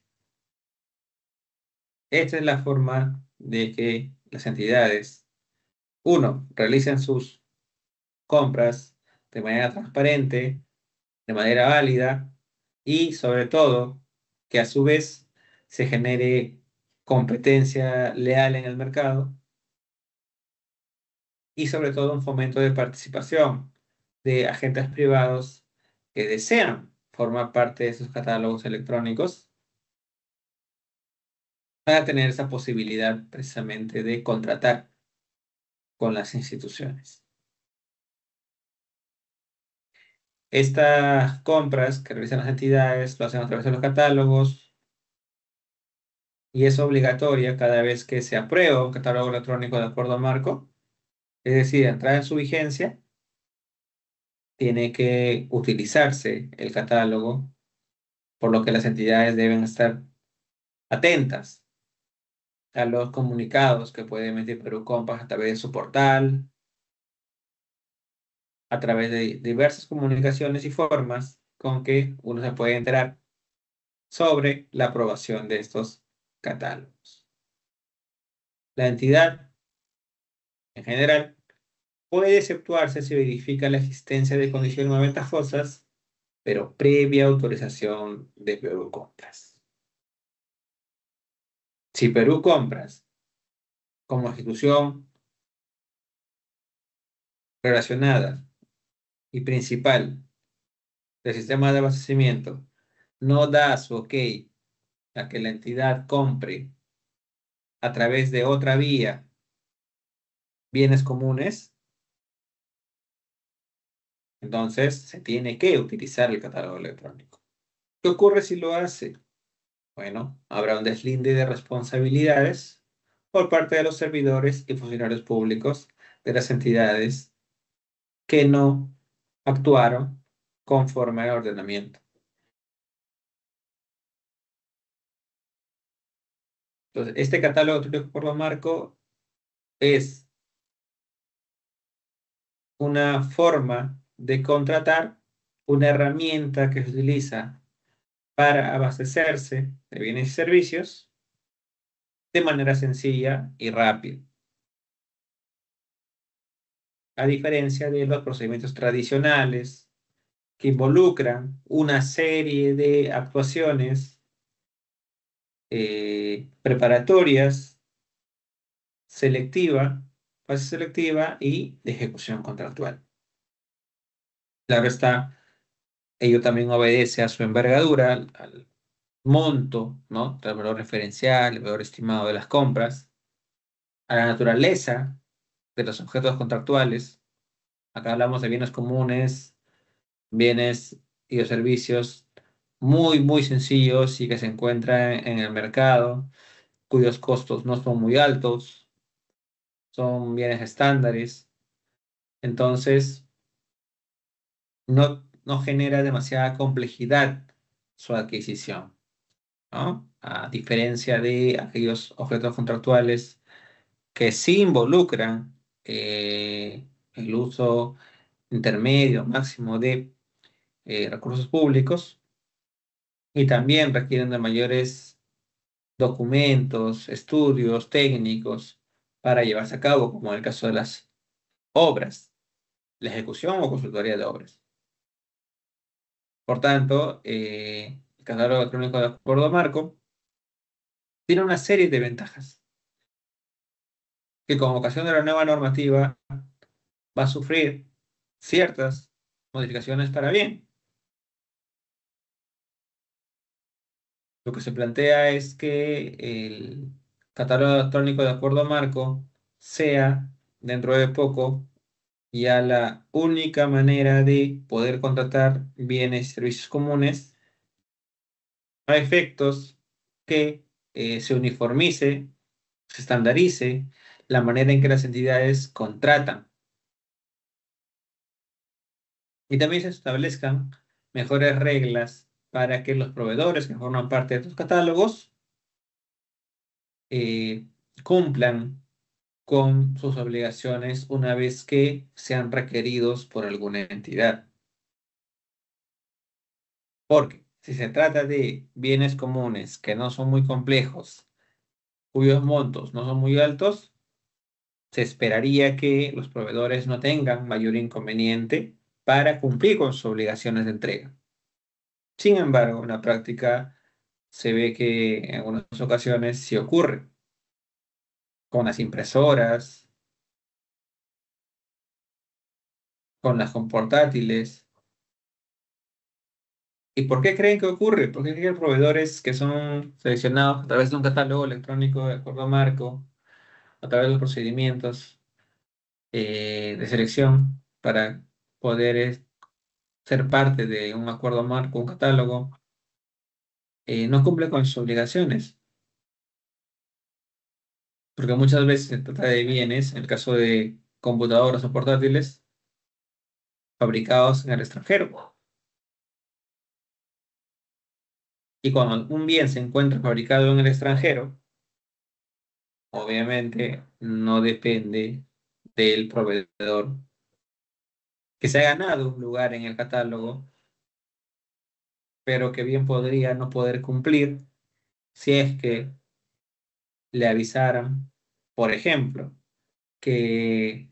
[SPEAKER 2] Esta es la forma de que las entidades, uno, realicen sus compras de manera transparente, de manera válida y sobre todo que a su vez se genere competencia leal en el mercado y sobre todo un fomento de participación de agentes privados que desean formar parte de sus catálogos electrónicos para tener esa posibilidad precisamente de contratar con las instituciones. Estas compras que realizan las entidades lo hacen a través de los catálogos y es obligatoria cada vez que se aprueba un catálogo electrónico de acuerdo a marco, es decir, entrar en su vigencia, tiene que utilizarse el catálogo, por lo que las entidades deben estar atentas a los comunicados que puede emitir Perú Compras a través de su portal, a través de diversas comunicaciones y formas con que uno se puede enterar sobre la aprobación de estos catálogos. La entidad, en general, puede exceptuarse si verifica la existencia de condiciones más ventajosas, pero previa autorización de Perú Compras. Si Perú Compras, como institución relacionada y principal del sistema de abastecimiento, no da su ok a que la entidad compre a través de otra vía bienes comunes, entonces se tiene que utilizar el catálogo electrónico. ¿Qué ocurre si lo hace? Bueno, habrá un deslinde de responsabilidades por parte de los servidores y funcionarios públicos de las entidades que no actuaron conforme al ordenamiento. Entonces, este catálogo electrónico por lo marco es una forma de contratar, una herramienta que se utiliza para abastecerse de bienes y servicios de manera sencilla y rápida. A diferencia de los procedimientos tradicionales que involucran una serie de actuaciones preparatorias, fase selectiva y de ejecución contractual. Claro está, ello también obedece a su envergadura, al monto, ¿no?, del valor referencial, el valor estimado de las compras, a la naturaleza de los objetos contractuales. Acá hablamos de bienes comunes, bienes y de servicios muy, muy sencillos y que se encuentran en el mercado, cuyos costos no son muy altos, son bienes estándares. Entonces, no genera demasiada complejidad su adquisición, ¿no? A diferencia de aquellos objetos contractuales que sí involucran el uso intermedio, máximo de recursos públicos y también requieren de mayores documentos, estudios técnicos para llevarse a cabo, como en el caso de las obras, la ejecución o consultoría de obras. Por tanto, el catálogo electrónico de acuerdo marco tiene una serie de ventajas que con ocasión de la nueva normativa va a sufrir ciertas modificaciones para bien. Lo que se plantea es que el catálogo electrónico de acuerdo marco sea, dentro de poco, ya la única manera de poder contratar bienes y servicios comunes a efectos que se uniformice, se estandarice la manera en que las entidades contratan y también se establezcan mejores reglas para que los proveedores que forman parte de estos catálogos cumplan con sus obligaciones una vez que sean requeridos por alguna entidad. Porque si se trata de bienes comunes que no son muy complejos, cuyos montos no son muy altos, se esperaría que los proveedores no tengan mayor inconveniente para cumplir con sus obligaciones de entrega. Sin embargo, en la práctica se ve que en algunas ocasiones sí ocurre con las impresoras, con las portátiles. ¿Y por qué creen que ocurre? ¿Por qué creen que proveedores que son seleccionados a través de un catálogo electrónico de acuerdo a marco, a través de los procedimientos de selección para poder ser parte de un acuerdo marco, un catálogo, no cumple con sus obligaciones? Porque muchas veces se trata de bienes, en el caso de computadoras o portátiles, fabricados en el extranjero. Y cuando un bien se encuentra fabricado en el extranjero, obviamente no depende del proveedor que se ha ganado un lugar en el catálogo, pero que bien podría no poder cumplir si es que le avisaran, por ejemplo, que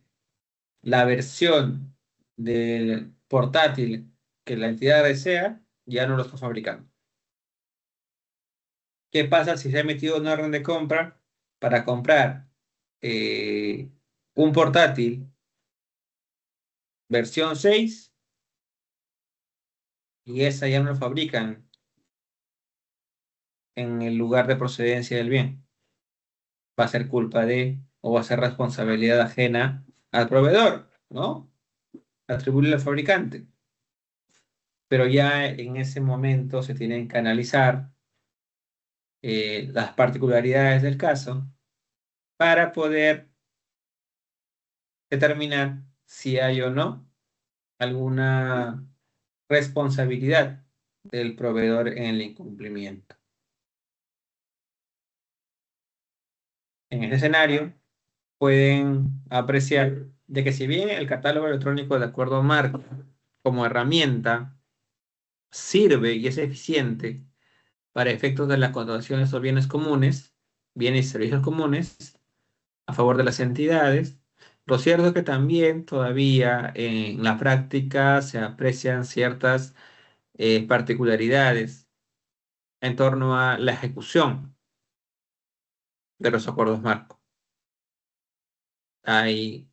[SPEAKER 2] la versión del portátil que la entidad desea ya no lo está fabricando. ¿Qué pasa si se ha metido una orden de compra para comprar un portátil versión 6 y esa ya no lo fabrican en el lugar de procedencia del bien? Va a ser culpa de o va a ser responsabilidad ajena al proveedor, ¿no? Atribuirle al fabricante. Pero ya en ese momento se tienen que analizar las particularidades del caso para poder determinar si hay o no alguna responsabilidad del proveedor en el incumplimiento. En ese escenario, pueden apreciar de que si bien el catálogo electrónico de acuerdo a marco como herramienta sirve y es eficiente para efectos de las contrataciones o bienes comunes, bienes y servicios comunes, a favor de las entidades, lo cierto es que también todavía en la práctica se aprecian ciertas particularidades en torno a la ejecución de los acuerdos marco. Hay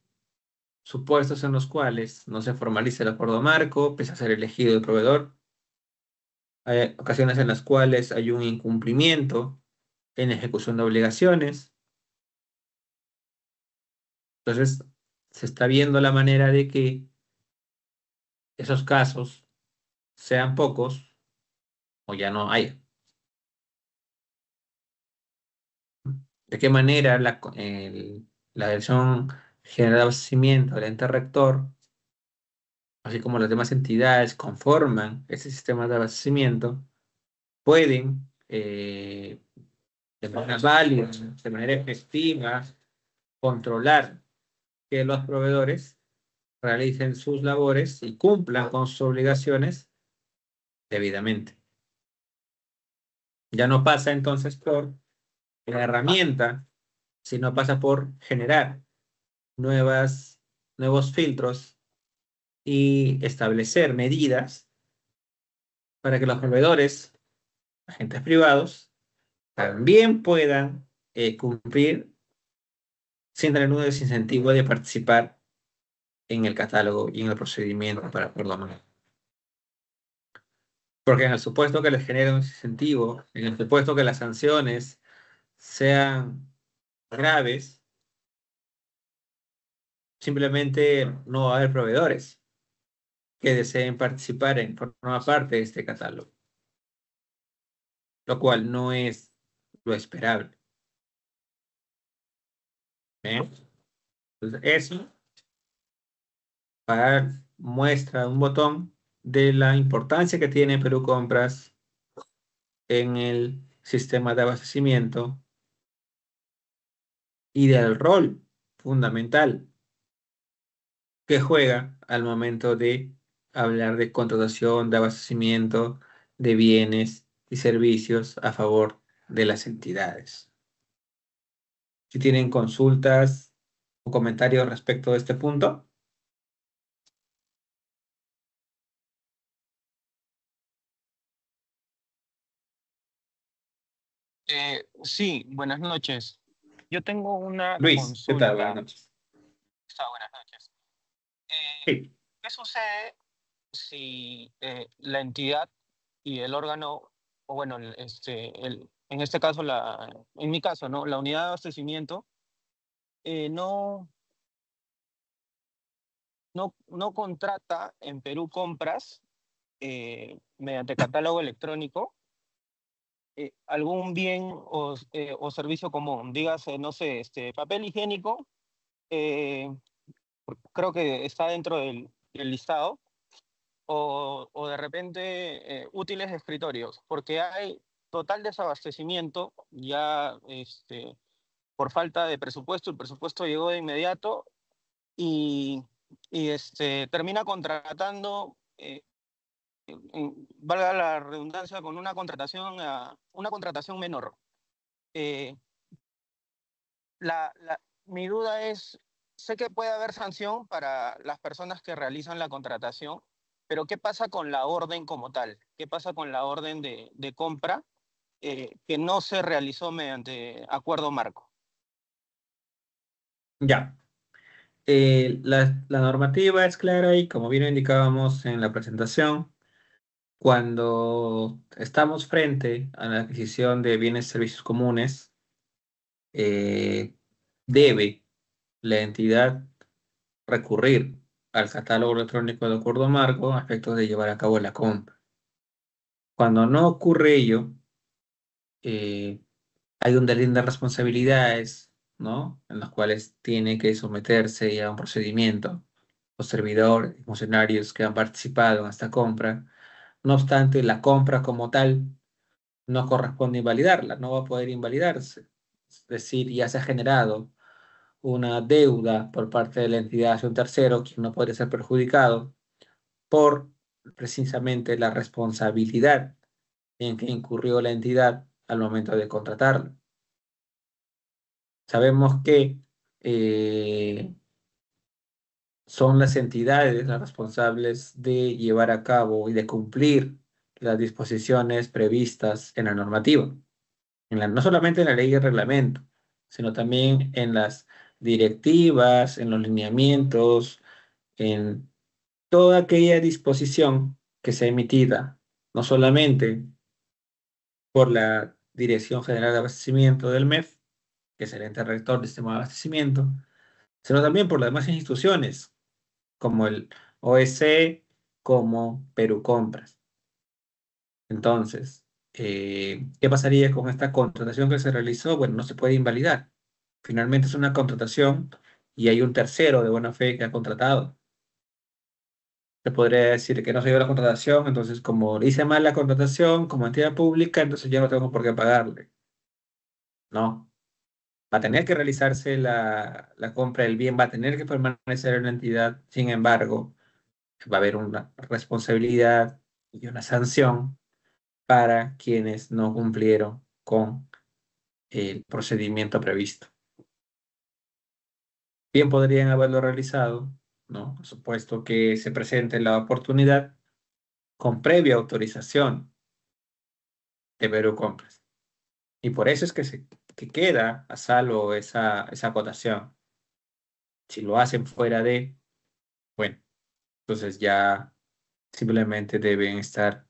[SPEAKER 2] supuestos en los cuales no se formaliza el acuerdo marco, pese a ser elegido el proveedor. Hay ocasiones en las cuales hay un incumplimiento en ejecución de obligaciones. Entonces, se está viendo la manera de que esos casos sean pocos o ya no haya. ¿De qué manera la Dirección General de Abastecimiento, el ente rector, así como las demás entidades conforman ese sistema de abastecimiento, pueden, de manera válida, de manera efectiva, controlar que los proveedores realicen sus labores y cumplan con sus obligaciones debidamente? Ya no pasa entonces por la herramienta, sino pasa por generar nuevos filtros y establecer medidas para que los proveedores, agentes privados, también puedan cumplir sin tener un desincentivo de participar en el catálogo y en el procedimiento para acuerdo marco. Porque en el supuesto que les genere un incentivo, en el supuesto que las sanciones sean graves, simplemente no va a haber proveedores que deseen participar en formar parte de este catálogo, lo cual no es lo esperable. Entonces, eso muestra un botón de la importancia que tiene Perú Compras en el sistema de abastecimiento y del rol fundamental que juega al momento de hablar de contratación, de abastecimiento de bienes y servicios a favor de las entidades. Si tienen consultas o comentarios respecto de este punto.
[SPEAKER 7] Sí, buenas noches. Yo tengo una
[SPEAKER 2] Luis, ¿qué tal? Buenas
[SPEAKER 7] consulta.
[SPEAKER 2] noches.
[SPEAKER 7] Buenas noches.
[SPEAKER 2] Sí.
[SPEAKER 7] ¿Qué sucede si la entidad y el órgano, o bueno, en este caso, en mi caso, ¿no? La unidad de abastecimiento no contrata en Perú Compras mediante catálogo electrónico algún bien o servicio común? Dígase, no sé, papel higiénico, eh, creo que está dentro del listado, o de repente útiles de escritorios, porque hay total desabastecimiento ya por falta de presupuesto. El presupuesto llegó de inmediato y termina contratando, valga la redundancia, con una contratación menor. Mi duda es, sé que puede haber sanción para las personas que realizan la contratación, pero ¿qué pasa con la orden como tal? ¿Qué pasa con la orden de compra que no se realizó mediante acuerdo marco?
[SPEAKER 2] Ya. La normativa es clara y como bien lo indicábamos en la presentación, cuando estamos frente a la adquisición de bienes y servicios comunes, debe la entidad recurrir al catálogo electrónico de acuerdo marco a efectos de llevar a cabo la compra. Cuando no ocurre ello, hay un delito de responsabilidades, ¿no? En las cuales tiene que someterse a un procedimiento los servidores y funcionarios que han participado en esta compra. No obstante, la compra como tal no corresponde invalidarla, no va a poder invalidarse. Es decir, ya se ha generado una deuda por parte de la entidad hacia un tercero, quien no podría ser perjudicado por precisamente la responsabilidad en que incurrió la entidad al momento de contratarlo. Sabemos que son las entidades las responsables de llevar a cabo y de cumplir las disposiciones previstas en la normativa, no solamente en la ley y el reglamento, sino también en las directivas, en los lineamientos, en toda aquella disposición que sea emitida, no solamente por la Dirección General de Abastecimiento del MEF, que es el ente rector del sistema de abastecimiento, sino también por las demás instituciones, como el OEC, como Perú Compras. Entonces, ¿qué pasaría con esta contratación que se realizó? Bueno, no se puede invalidar. Finalmente es una contratación y hay un tercero de buena fe que ha contratado. Se podría decir que no se dio la contratación, entonces como hice mal la contratación como entidad pública, entonces ya no tengo por qué pagarle. No. Va a tener que realizarse la compra del bien, va a tener que permanecer en la entidad. Sin embargo, va a haber una responsabilidad y una sanción para quienes no cumplieron con el procedimiento previsto. Bien podrían haberlo realizado, ¿no? Por supuesto que se presente la oportunidad con previa autorización de Perú Compras. Y por eso es que queda a salvo esa acotación. Si lo hacen fuera de, bueno, entonces ya simplemente deben estar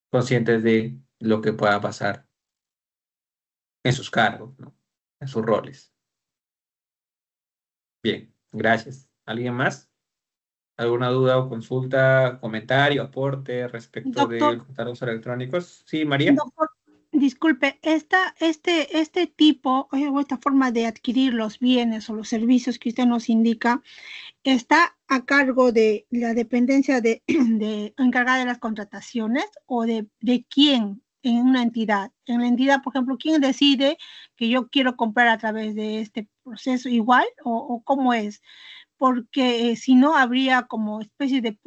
[SPEAKER 2] conscientes de lo que pueda pasar en sus cargos, ¿no? En sus roles. Bien, gracias. ¿Alguien más? ¿Alguna duda o consulta, comentario, aporte respecto de
[SPEAKER 4] Doctor,
[SPEAKER 2] los catálogos electrónicos? Sí, María.
[SPEAKER 4] doctor, disculpe, este tipo o esta forma de adquirir los bienes o los servicios que usted nos indica, ¿está a cargo de la dependencia de encargada de las contrataciones o de quién en una entidad? En la entidad, por ejemplo, ¿quién decide que yo quiero comprar a través de este proceso igual o cómo es? porque si no habría como especie de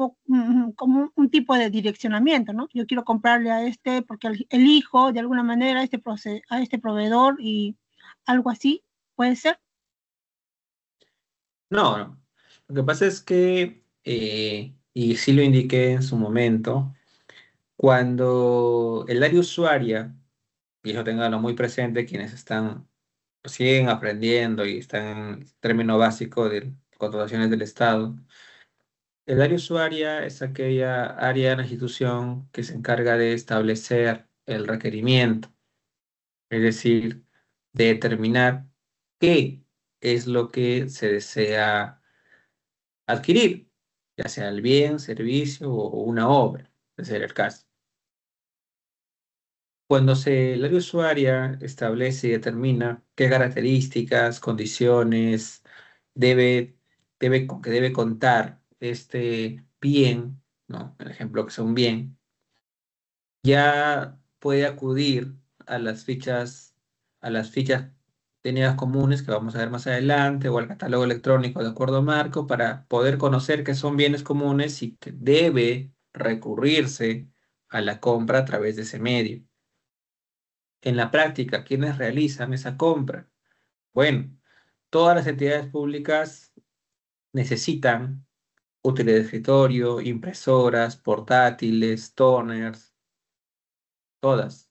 [SPEAKER 4] como un tipo de direccionamiento, ¿no? Yo quiero comprarle a este porque elijo de alguna manera a este proveedor y algo así, ¿puede ser?
[SPEAKER 2] No, no. Lo que pasa es que, y sí lo indiqué en su momento, cuando el área usuaria, y eso tenganlo muy presente quienes siguen aprendiendo y están en el término básico de contrataciones del Estado, el área usuaria es aquella área de la institución que se encarga de establecer el requerimiento, es decir, de determinar qué es lo que se desea adquirir, ya sea el bien, servicio o una obra, de ser el caso. Cuando el área usuaria establece y determina qué características, condiciones con que debe contar este bien, ¿no? El ejemplo que sea un bien, ya puede acudir a las fichas técnicas comunes que vamos a ver más adelante o al catálogo electrónico de acuerdo a marco para poder conocer qué son bienes comunes y que debe recurrirse a la compra a través de ese medio. En la práctica, ¿quiénes realizan esa compra? Bueno, todas las entidades públicas necesitan útiles de escritorio, impresoras, portátiles, toners, todas.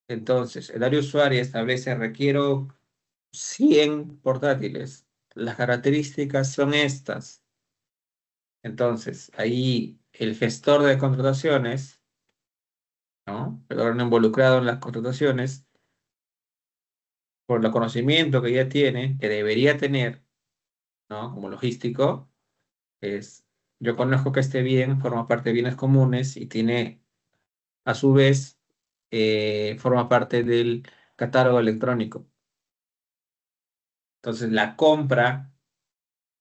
[SPEAKER 2] Entonces, el área usuaria establece, requiero 100 portátiles. Las características son estas. Entonces, ahí el gestor de contrataciones, ¿no? El órgano involucrado en las contrataciones, por el conocimiento que ya tiene, que debería tener, ¿no? Como logístico, es, yo conozco que este bien forma parte de bienes comunes y tiene, a su vez, forma parte del catálogo electrónico. Entonces, la compra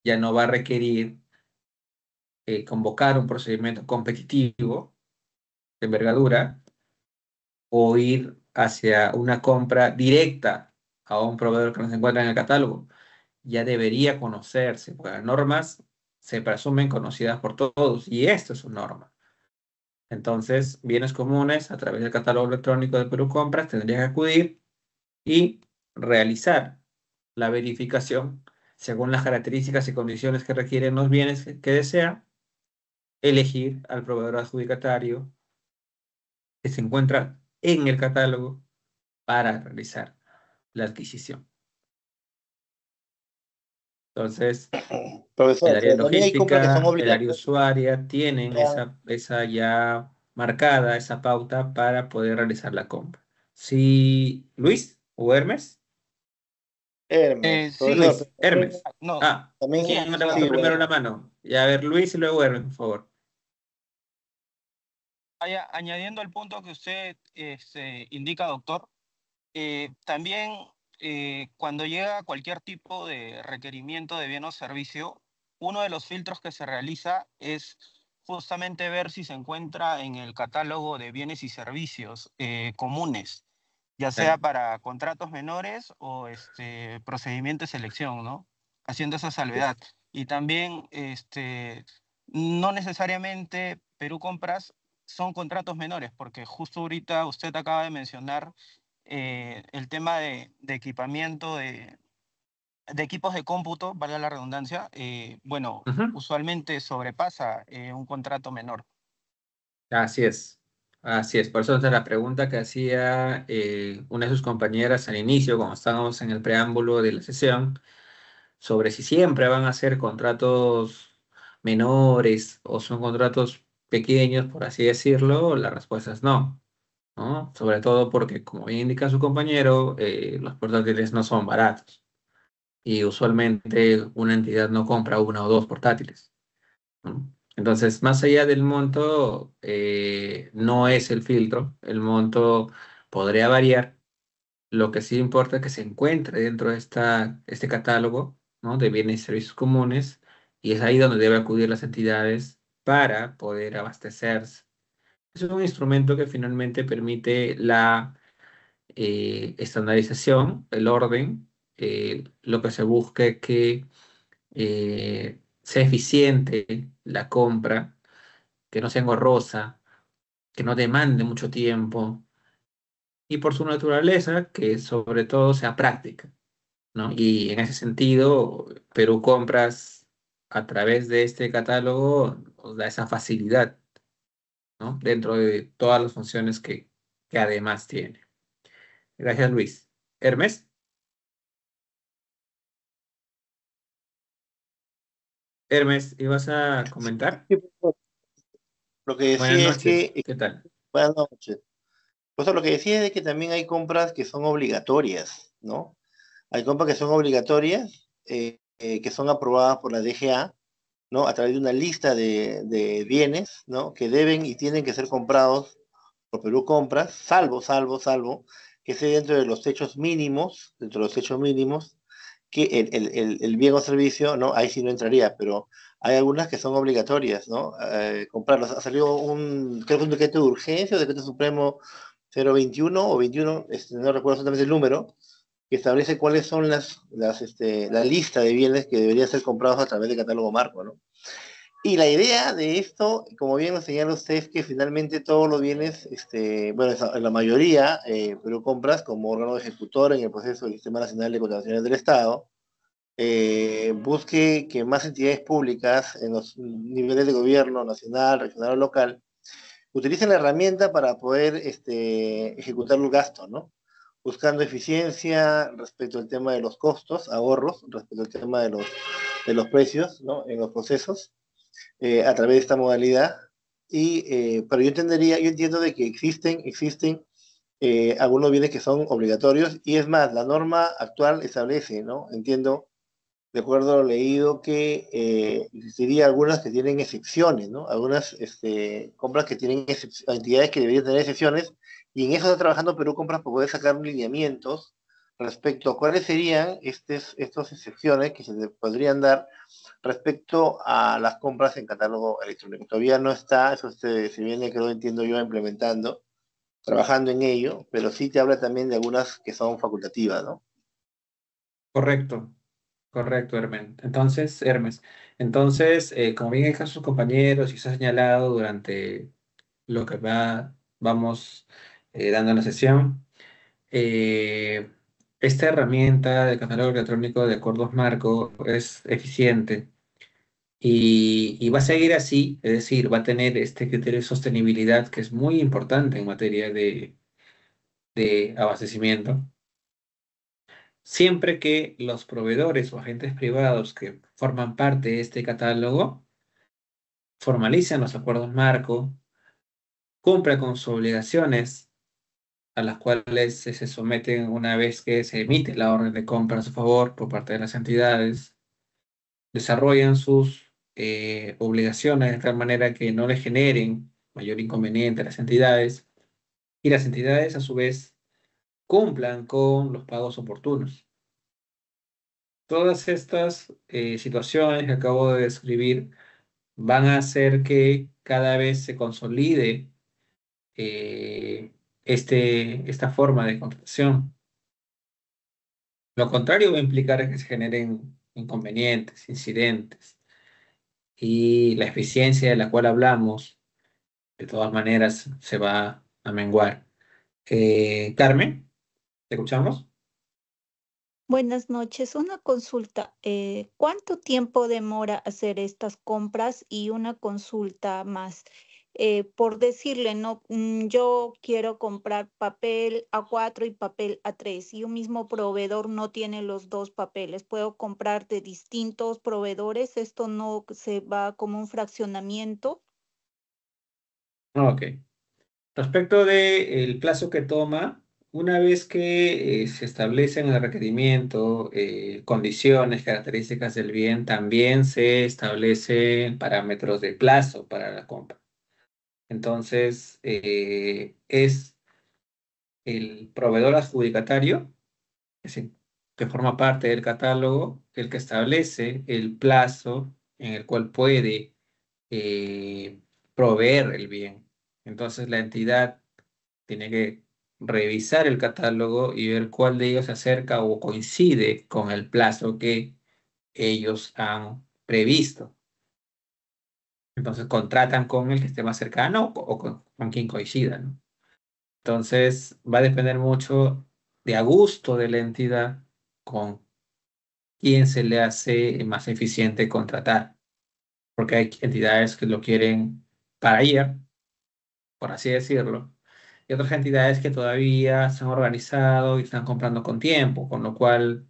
[SPEAKER 2] ya no va a requerir convocar un procedimiento competitivo de envergadura o ir hacia una compra directa a un proveedor que no se encuentra en el catálogo. Ya debería conocerse, porque las normas se presumen conocidas por todos y esto es una norma. Entonces, bienes comunes a través del catálogo electrónico de Perú Compras tendría que acudir y realizar la verificación según las características y condiciones que requieren los bienes que desea, elegir al proveedor adjudicatario que se encuentra en el catálogo para realizar la adquisición. Entonces, el
[SPEAKER 8] Profesor,
[SPEAKER 2] área
[SPEAKER 8] pero también hay compras que son
[SPEAKER 2] logística, el área
[SPEAKER 8] obligatorias.
[SPEAKER 2] usuaria tienen esa ya marcada, esa pauta para poder realizar la compra. Si Luis o Hermes,
[SPEAKER 8] Hermes,
[SPEAKER 7] Sí,
[SPEAKER 8] profesor,
[SPEAKER 2] Luis,
[SPEAKER 8] pero
[SPEAKER 2] Hermes.
[SPEAKER 7] no,
[SPEAKER 2] Ah,
[SPEAKER 8] también,
[SPEAKER 7] sí,
[SPEAKER 2] ¿quién levantó
[SPEAKER 8] sí,
[SPEAKER 2] primero la
[SPEAKER 8] bueno.
[SPEAKER 2] mano? Ya, a ver, Luis y luego Hermes, por favor.
[SPEAKER 7] añadiendo el punto que usted indica, doctor, también cuando llega cualquier tipo de requerimiento de bien o servicio, uno de los filtros que se realiza es justamente ver si se encuentra en el catálogo de bienes y servicios comunes, ya sea
[SPEAKER 2] Dale.
[SPEAKER 7] para contratos menores o procedimiento de selección, ¿no? Haciendo esa salvedad. Y también no necesariamente Perú Compras son contratos menores, porque justo ahorita usted acaba de mencionar el tema de equipamiento de equipos de cómputo, valga la redundancia, bueno,
[SPEAKER 2] Ujú.
[SPEAKER 7] usualmente sobrepasa un contrato menor.
[SPEAKER 2] Así es. Así es. Por eso esa es la pregunta que hacía una de sus compañeras al inicio, cuando estábamos en el preámbulo de la sesión, sobre si siempre van a ser contratos menores o son contratos pequeños, por así decirlo. La respuesta es no, ¿no? Sobre todo porque, como bien indica su compañero, los portátiles no son baratos y usualmente una entidad no compra una o dos portátiles, ¿no? Entonces, más allá del monto, no es el filtro. El monto podría variar. Lo que sí importa es que se encuentre dentro de este catálogo, ¿no? De bienes y servicios comunes, y es ahí donde debe acudir las entidades para poder abastecerse. Es un instrumento que finalmente permite la estandarización, el orden, lo que se busca es que sea eficiente la compra, que no sea engorrosa, que no demande mucho tiempo y por su naturaleza que sobre todo sea práctica, ¿no? Y en ese sentido, Perú Compras a través de este catálogo nos da esa facilidad, ¿no? Dentro de todas las funciones que además tiene. Gracias, Luis. Hermes. Hermes, ¿ibas a comentar?
[SPEAKER 8] Sí, lo que
[SPEAKER 2] Buenas
[SPEAKER 8] decía es
[SPEAKER 2] noches,
[SPEAKER 8] que,
[SPEAKER 2] ¿qué tal?
[SPEAKER 8] buenas noches. Pues lo que decía es que también hay compras que son obligatorias, ¿no? Hay compras que son obligatorias, que son aprobadas por la DGA, ¿no? A través de una lista de bienes, ¿no? Que deben y tienen que ser comprados por Perú Compras, salvo, que esté dentro de los techos mínimos, que el bien o servicio, ¿no? Ahí sí no entraría, pero hay algunas que son obligatorias, ¿no? Comprarlas. Ha salido creo que un decreto de urgencia, o decreto supremo 021 o 21, no recuerdo exactamente el número, que establece cuáles son la lista de bienes que deberían ser comprados a través del catálogo marco, ¿no? Y la idea de esto, como bien lo señala usted, es que finalmente todos los bienes, bueno, en la mayoría, Perú Compras, como órgano ejecutor en el proceso del Sistema Nacional de Contrataciones del Estado, busque que más entidades públicas en los niveles de gobierno nacional, regional o local utilicen la herramienta para poder ejecutar los gastos, ¿no? Buscando eficiencia respecto al tema de los costos, ahorros, respecto al tema de los precios, ¿no? En los procesos, a través de esta modalidad. Pero yo entiendo de que existen algunos bienes que son obligatorios, y es más, la norma actual establece, ¿no? Entiendo, de acuerdo a lo leído, que existiría algunas que tienen excepciones, ¿no? Algunas compras que tienen entidades que deberían tener excepciones, y en eso está trabajando Perú Compras para poder sacar lineamientos respecto a cuáles serían estas excepciones que se le podrían dar respecto a las compras en catálogo electrónico. Todavía no está, eso se viene, creo, entiendo yo, implementando, trabajando en ello, pero sí te habla también de algunas que son facultativas, ¿no?
[SPEAKER 2] Correcto, correcto, Hermes. Entonces, como bien dijeron sus compañeros y se ha señalado durante lo que vamos dando en la sesión, eh, esta herramienta de catálogo electrónico de acuerdos marco es eficiente y va a seguir así, es decir, va a tener este criterio de sostenibilidad que es muy importante en materia de abastecimiento, siempre que los proveedores o agentes privados que forman parte de este catálogo formalicen los acuerdos marco, cumplan con sus obligaciones a las cuales se someten una vez que se emite la orden de compra a su favor por parte de las entidades, desarrollan sus obligaciones de tal manera que no le generen mayor inconveniente a las entidades y las entidades a su vez cumplan con los pagos oportunos. Todas estas situaciones que acabo de describir van a hacer que cada vez se consolide esta forma de contratación. Lo contrario va a implicar que se generen inconvenientes, incidentes, y la eficiencia de la cual hablamos, de todas maneras, se va a menguar. Carmen, ¿te escuchamos?
[SPEAKER 9] Buenas noches. Una consulta. ¿Cuánto tiempo demora hacer estas compras? Y una consulta más. Por decirle, no, yo quiero comprar papel A4 y papel A3 y un mismo proveedor no tiene los dos papeles. ¿Puedo comprar de distintos proveedores? ¿Esto no se va como un fraccionamiento?
[SPEAKER 2] Ok. Respecto del plazo que toma, una vez que se establecen el requerimiento, condiciones, características del bien, también se establecen parámetros de plazo para la compra. Entonces, es el proveedor adjudicatario, es decir, que forma parte del catálogo, el que establece el plazo en el cual puede eh, proveer el bien. Entonces, la entidad tiene que revisar el catálogo y ver cuál de ellos se acerca o coincide con el plazo que ellos han previsto. Entonces contratan con el que esté más cercano o con quien coincida, ¿no? Entonces va a depender mucho de a gusto de la entidad con quién se le hace más eficiente contratar. Porque hay entidades que lo quieren para ayer, por así decirlo, y otras entidades que todavía se han organizado y están comprando con tiempo, con lo cual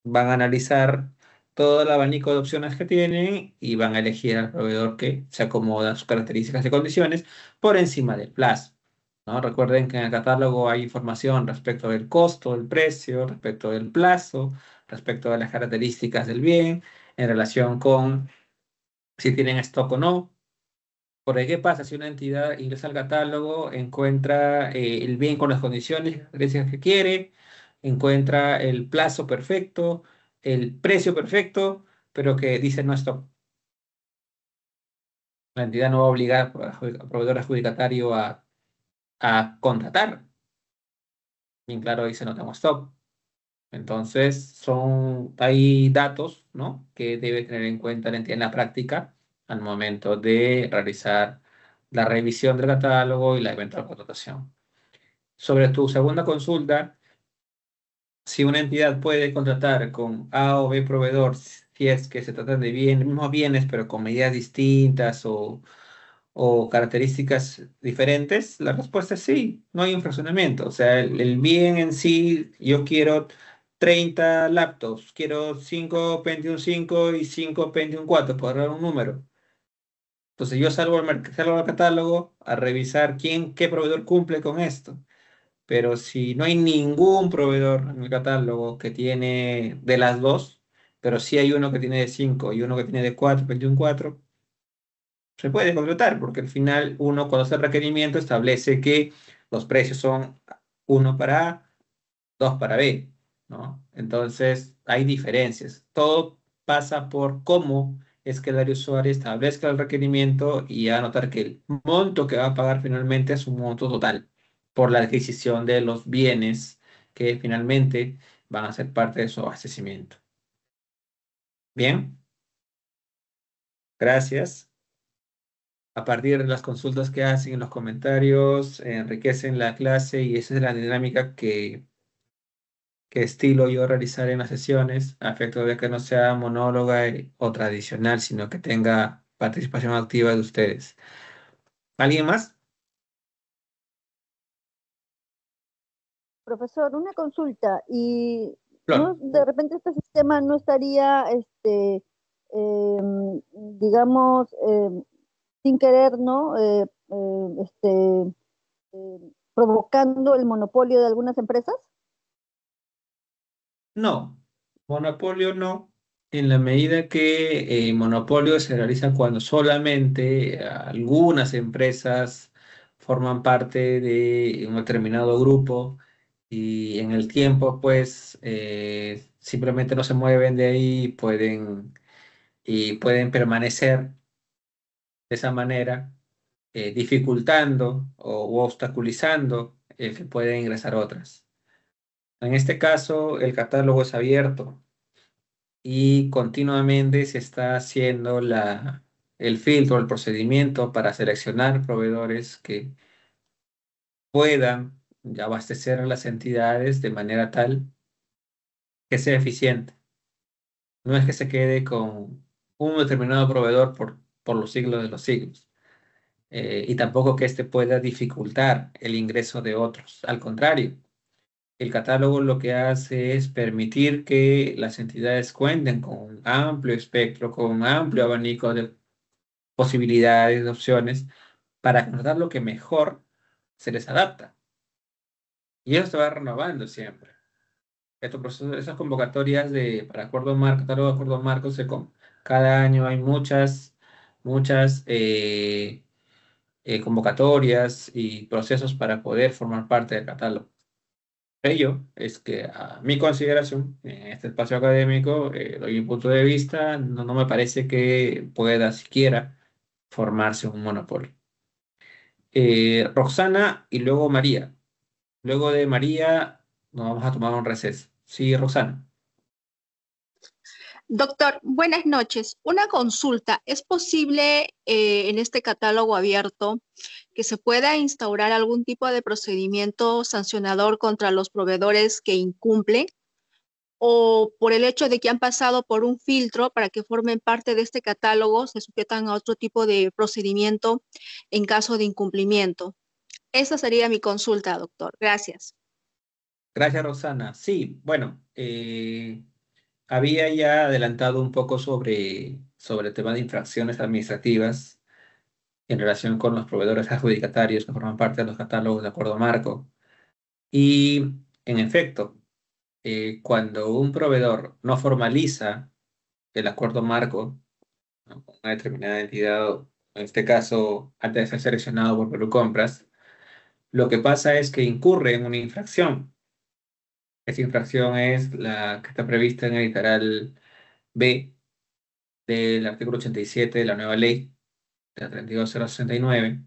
[SPEAKER 2] van a analizar todo el abanico de opciones que tienen y van a elegir al proveedor que se acomoda a sus características y condiciones por encima del plazo, ¿no? Recuerden que en el catálogo hay información respecto del costo, del precio, respecto del plazo, respecto de las características del bien, en relación con si tienen stock o no. Porque, ¿qué pasa si una entidad ingresa al catálogo, encuentra el bien con las condiciones y características que quiere, encuentra el plazo perfecto, el precio perfecto, pero que dice no stock? La entidad no va a obligar al proveedor adjudicatario a contratar. Bien claro dice no tengo stock. Entonces, hay datos, ¿no?, que debe tener en cuenta la entidad en la práctica al momento de realizar la revisión del catálogo y la eventual contratación. Sobre tu segunda consulta, si una entidad puede contratar con A o B proveedor, si es que se trata de mismos bienes, pero con medidas distintas o características diferentes, la respuesta es sí, no hay un fraccionamiento. O sea, el bien en sí, yo quiero 30 laptops, quiero 5 Pentium 5 y 5 Pentium 4, por dar un número. Entonces yo salgo al catálogo a revisar qué proveedor cumple con esto. Pero si no hay ningún proveedor en el catálogo que tiene de las dos, pero sí hay uno que tiene de 5 y uno que tiene de 4, Pentium 4, se puede contratar, porque al final uno cuando hace el requerimiento establece que los precios son uno para A, 2 para B, ¿no? Entonces hay diferencias. Todo pasa por cómo es que el área usuario establezca el requerimiento y a notar que el monto que va a pagar finalmente es un monto total por la adquisición de los bienes que finalmente van a ser parte de su abastecimiento. Bien, gracias. A partir de las consultas que hacen en los comentarios, enriquecen la clase y esa es la dinámica que estilo yo realizar en las sesiones, a efecto de que no sea monóloga o tradicional, sino que tenga participación activa de ustedes. ¿Alguien más?
[SPEAKER 10] Profesor, una consulta. ¿Y no,
[SPEAKER 2] Flor.
[SPEAKER 10] de repente este sistema no estaría, digamos, sin querer, ¿no? Provocando el monopolio de algunas empresas?
[SPEAKER 2] No, monopolio no, en la medida que monopolio se realiza cuando solamente algunas empresas forman parte de un determinado grupo y en el tiempo, pues, simplemente no se mueven de ahí y pueden permanecer de esa manera, dificultando u obstaculizando el que puedan ingresar otras. En este caso, el catálogo es abierto y continuamente se está haciendo el filtro, el procedimiento para seleccionar proveedores que puedan abastecer a las entidades de manera tal que sea eficiente. No es que se quede con un determinado proveedor por los siglos de los siglos. Y tampoco que éste pueda dificultar el ingreso de otros. Al contrario, el catálogo lo que hace es permitir que las entidades cuenten con un amplio espectro, con un amplio abanico de posibilidades, de opciones, para contratar lo que mejor se les adapta. Y eso se va renovando siempre. Esas convocatorias para acuerdo marco, catálogo de acuerdo marco, cada año hay muchas convocatorias y procesos para poder formar parte del catálogo. Ello es que a mi consideración, en este espacio académico, doy un punto de vista, no me parece que pueda siquiera formarse un monopolio. Roxana y luego María. Luego de María nos vamos a tomar un receso. Sí, Roxana.
[SPEAKER 11] Doctor, buenas noches. Una consulta. ¿Es posible en este catálogo abierto que se pueda instaurar algún tipo de procedimiento sancionador contra los proveedores que incumplen o por el hecho de que han pasado por un filtro para que formen parte de este catálogo se sujetan a otro tipo de procedimiento en caso de incumplimiento? Esa sería mi consulta, doctor. Gracias.
[SPEAKER 2] Gracias, Rosana. Sí, bueno, había ya adelantado un poco sobre el tema de infracciones administrativas en relación con los proveedores adjudicatarios que forman parte de los catálogos de acuerdo marco. Y, en efecto, cuando un proveedor no formaliza el acuerdo marco, ¿no?, con una determinada entidad, en este caso, antes de ser seleccionado por Perú Compras, lo que pasa es que incurre en una infracción. Esa infracción es la que está prevista en el literal B del artículo 87 de la nueva ley, de la 32069,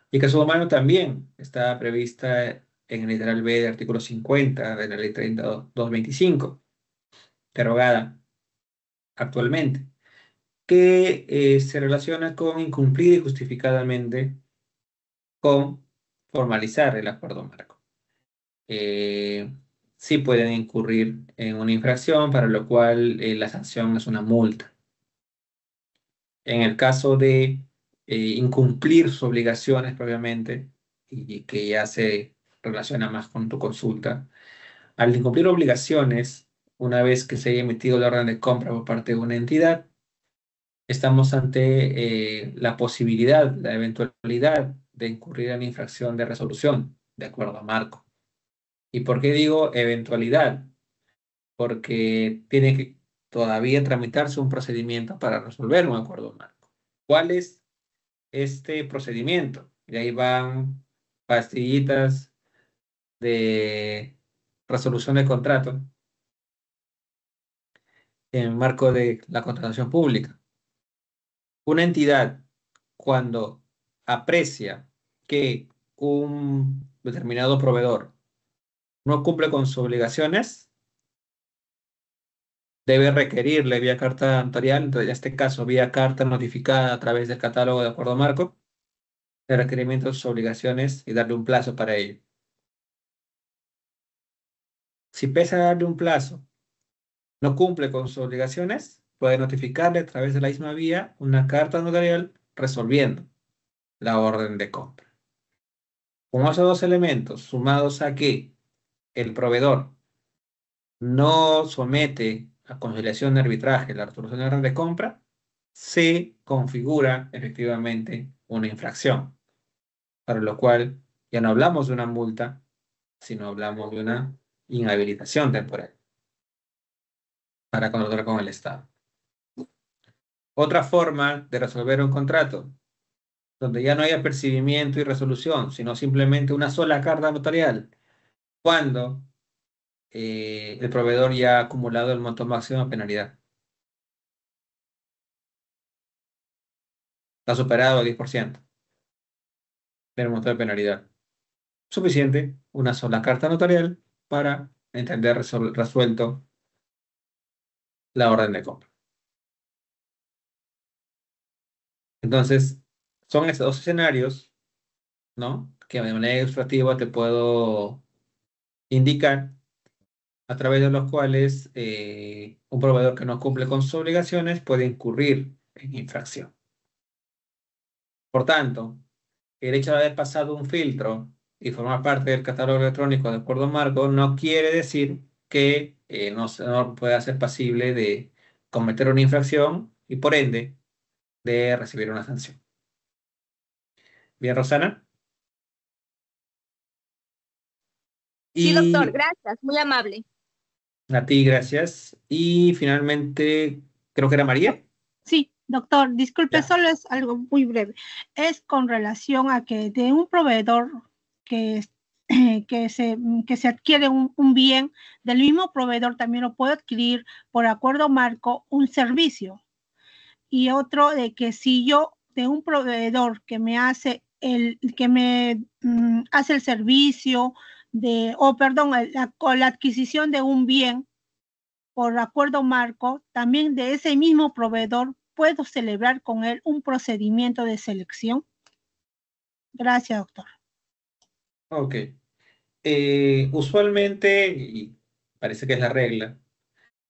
[SPEAKER 2] y que a su mano también está prevista en el literal B del artículo 50 de la ley 3225, derogada actualmente, que se relaciona con incumplir injustificadamente con formalizar el acuerdo marco. Sí pueden incurrir en una infracción, para lo cual la sanción es una multa. En el caso de incumplir sus obligaciones propiamente, y que ya se relaciona más con tu consulta, al incumplir obligaciones, una vez que se haya emitido la orden de compra por parte de una entidad, estamos ante la posibilidad, la eventualidad de incurrir en infracción de resolución, de acuerdo a marco. ¿Y por qué digo eventualidad? Porque tiene que todavía tramitarse un procedimiento para resolver un acuerdo marco. ¿Cuál es este procedimiento? Y ahí van pastillitas de resolución de contrato en el marco de la contratación pública. Una entidad, cuando aprecia que un determinado proveedor no cumple con sus obligaciones, debe requerirle vía carta notarial, entonces en este caso vía carta notificada a través del catálogo de acuerdo marco, de requerimientos de sus obligaciones y darle un plazo para ello. Si pese a darle un plazo, no cumple con sus obligaciones, puede notificarle a través de la misma vía una carta notarial resolviendo la orden de compra. Con esos dos elementos, sumados a que el proveedor no somete a conciliación de arbitraje la resolución de orden de compra, se configura efectivamente una infracción, para lo cual ya no hablamos de una multa, sino hablamos de una inhabilitación temporal para contratar con el Estado. Otra forma de resolver un contrato, donde ya no haya percibimiento y resolución, sino simplemente una sola carta notarial, cuando el proveedor ya ha acumulado el monto máximo de penalidad. Está superado el 10% del monto de penalidad. Suficiente una sola carta notarial para entender resuelto la orden de compra. Entonces, son estos dos escenarios, ¿no?, que de manera ilustrativa te puedo indicar, a través de los cuales un proveedor que no cumple con sus obligaciones puede incurrir en infracción. Por tanto, el hecho de haber pasado un filtro y formar parte del catálogo electrónico de acuerdo marco no quiere decir que no pueda ser pasible de cometer una infracción y, por ende, de recibir una sanción. Bien, Rosana.
[SPEAKER 11] Sí, doctor, gracias, muy amable.
[SPEAKER 2] A ti, gracias. Y finalmente, creo que era María.
[SPEAKER 4] Sí, doctor, disculpe,
[SPEAKER 2] Ya.
[SPEAKER 4] solo es algo muy breve. Es con relación a que de un proveedor que se adquiere un bien, del mismo proveedor también lo puede adquirir por acuerdo marco un servicio. Y otro de que si yo de un proveedor que me hace hace el servicio la adquisición de un bien por acuerdo marco, también de ese mismo proveedor puedo celebrar con él un procedimiento de selección? Gracias, doctor.
[SPEAKER 2] Ok. Usualmente, y parece que es la regla,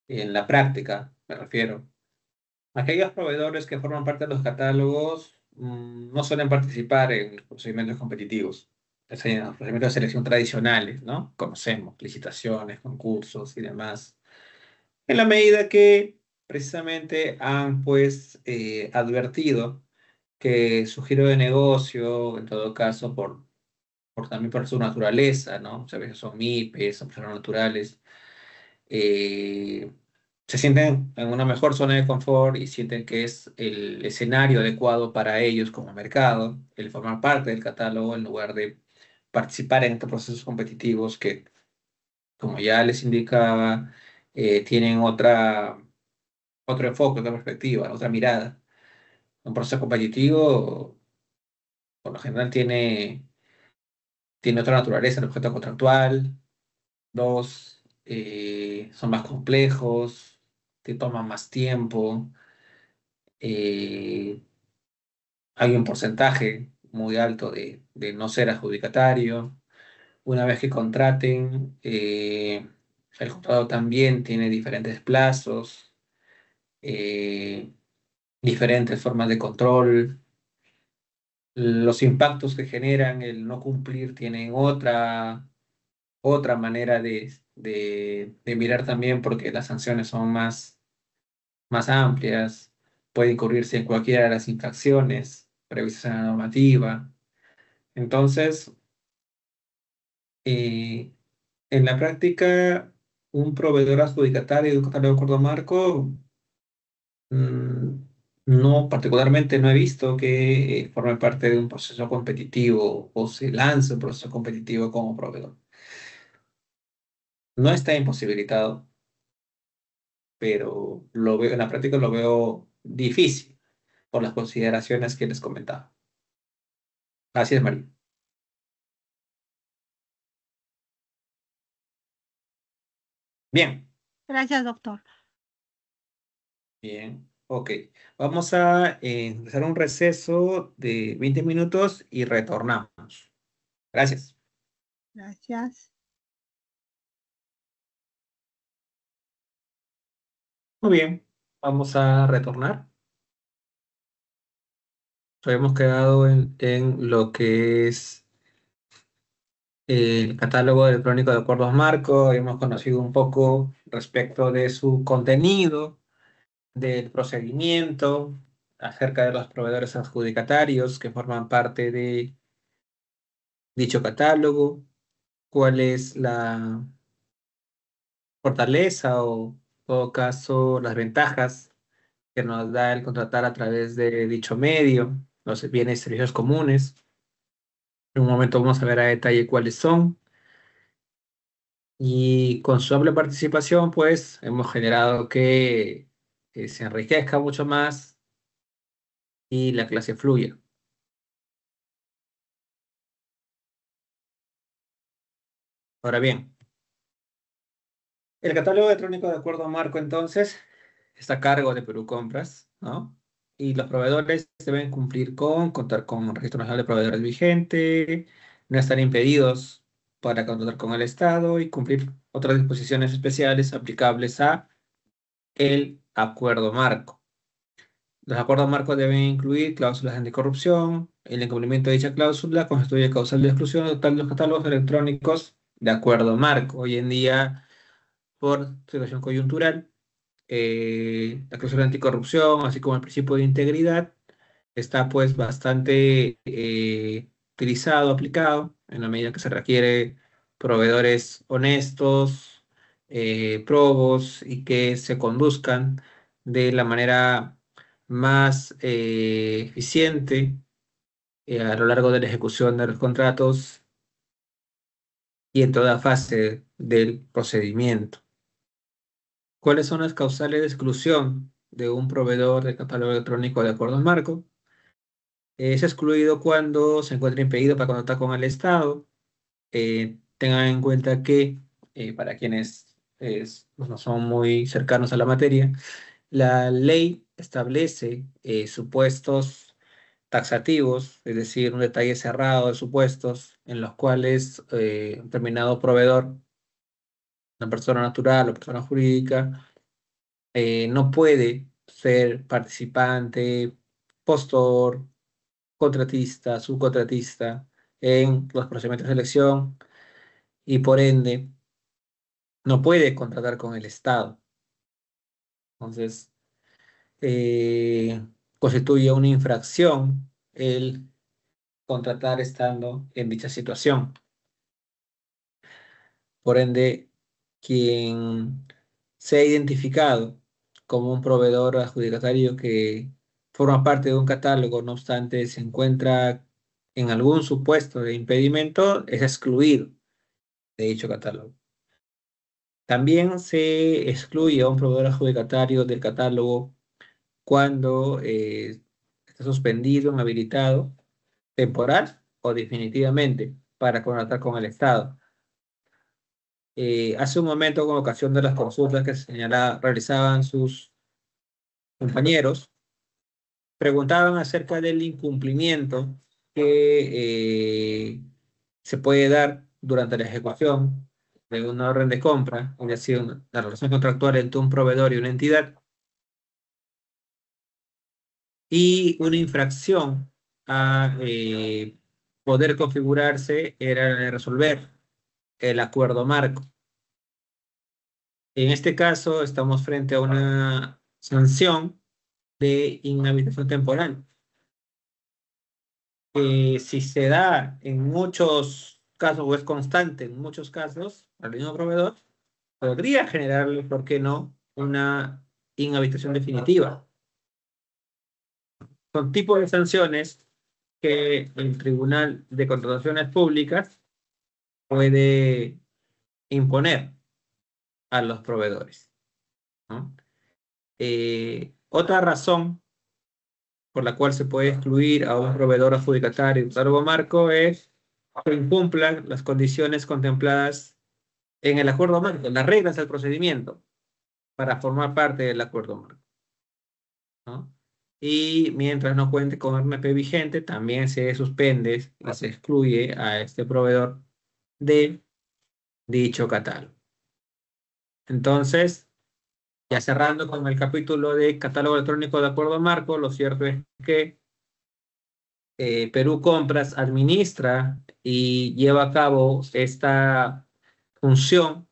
[SPEAKER 2] en la práctica me refiero, aquellos proveedores que forman parte de los catálogos no suelen participar en los procedimientos competitivos, es decir, en los procedimientos de selección tradicionales, ¿no? Conocemos, licitaciones, concursos y demás. En la medida que precisamente han pues advertido que su giro de negocio, en todo caso también por su naturaleza, ¿no? Muchas veces son MIPES, son personas naturales, eh, se sienten en una mejor zona de confort y sienten que es el escenario adecuado para ellos como mercado, el formar parte del catálogo en lugar de participar en estos procesos competitivos que, como ya les indicaba, tienen otro enfoque, otra perspectiva, otra mirada. Un proceso competitivo, por lo general, tiene otra naturaleza, el objeto contractual. Dos, son más complejos, te toman más tiempo. eh, Hay un porcentaje muy alto de no ser adjudicatario. Una vez que contraten, el contrato también tiene diferentes plazos, eh, diferentes formas de control. Los impactos que generan el no cumplir tienen otra manera de mirar también, porque las sanciones son más amplias, puede incurrirse en cualquiera de las infracciones previstas en la normativa. Entonces, eh, en la práctica, un proveedor adjudicatario de un catálogo de acuerdo marco, mm, no, particularmente no he visto que forme parte de un proceso competitivo o se lance un proceso competitivo como proveedor. No está imposibilitado, pero lo veo, en la práctica lo veo difícil por las consideraciones que les comentaba. Gracias, María. Bien,
[SPEAKER 4] Gracias, doctor.
[SPEAKER 2] bien, ok. Vamos a hacer un receso de 20 minutos y retornamos. Gracias.
[SPEAKER 4] Gracias.
[SPEAKER 2] Muy bien, vamos a retornar. Habíamos quedado en lo que es el catálogo electrónico de acuerdos marco. Hemos conocido un poco respecto de su contenido, del procedimiento, acerca de los proveedores adjudicatarios que forman parte de dicho catálogo, cuál es la fortaleza o, en todo caso, las ventajas que nos da el contratar a través de dicho medio, los bienes y servicios comunes. En un momento vamos a ver a detalle cuáles son. Y con su amplia participación, pues, hemos generado que se enriquezca mucho más y la clase fluya. Ahora bien, el catálogo electrónico de acuerdo marco, entonces, está a cargo de Perú Compras, ¿no? Y los proveedores deben contar con un registro nacional de proveedores vigente, no estar impedidos para contratar con el Estado y cumplir otras disposiciones especiales aplicables a el acuerdo marco. Los acuerdos marcos deben incluir cláusulas anticorrupción. El incumplimiento de dicha cláusula constituye causal de exclusión total de los catálogos electrónicos de acuerdo marco. Hoy en día, por situación coyuntural, la cláusula anticorrupción, así como el principio de integridad, está pues bastante utilizado, aplicado, en la medida que se requiere proveedores honestos, probos y que se conduzcan de la manera más eficiente a lo largo de la ejecución de los contratos y en toda fase del procedimiento. ¿Cuáles son las causales de exclusión de un proveedor de catálogo electrónico de acuerdos marco? Es excluido cuando se encuentra impedido para contratar con el Estado. Tengan en cuenta que para quienes no son muy cercanos a la materia, la ley establece supuestos taxativos, es decir, un detalle cerrado de supuestos en los cuales un determinado proveedor, una persona natural o persona jurídica, no puede ser participante, postor, contratista, subcontratista en los procedimientos de selección y por ende no puede contratar con el Estado. Entonces, constituye una infracción el contratar estando en dicha situación. Por ende, quien sea identificado como un proveedor adjudicatario que forma parte de un catálogo, no obstante se encuentra en algún supuesto de impedimento, es excluido de dicho catálogo. También se excluye a un proveedor adjudicatario del catálogo cuando está suspendido, inhabilitado, temporal o definitivamente para contratar con el Estado. Hace un momento, con ocasión de las consultas que realizaban sus compañeros, preguntaban acerca del incumplimiento que se puede dar durante la ejecución de una orden de compra, es decir, la relación contractual entre un proveedor y una entidad, y una infracción a poder configurarse era resolver el acuerdo marco. En este caso, estamos frente a una sanción de inhabilitación temporal. Si se da en muchos casos, o es constante en muchos casos, al mismo proveedor, podría generarle, ¿por qué no?, una inhabilitación definitiva. Son tipos de sanciones que el Tribunal de Contrataciones Públicas puede imponer a los proveedores, ¿no? Otra razón por la cual se puede excluir a un proveedor adjudicatario de catálogo marco es que incumplan las condiciones contempladas en el acuerdo marco, las reglas del procedimiento para formar parte del acuerdo marco, ¿no? Y mientras no cuente con RMP vigente, también se suspende, se excluye a este proveedor de dicho catálogo. Entonces, ya cerrando con el capítulo de catálogo electrónico de acuerdo marco, lo cierto es que Perú Compras administra y lleva a cabo esta función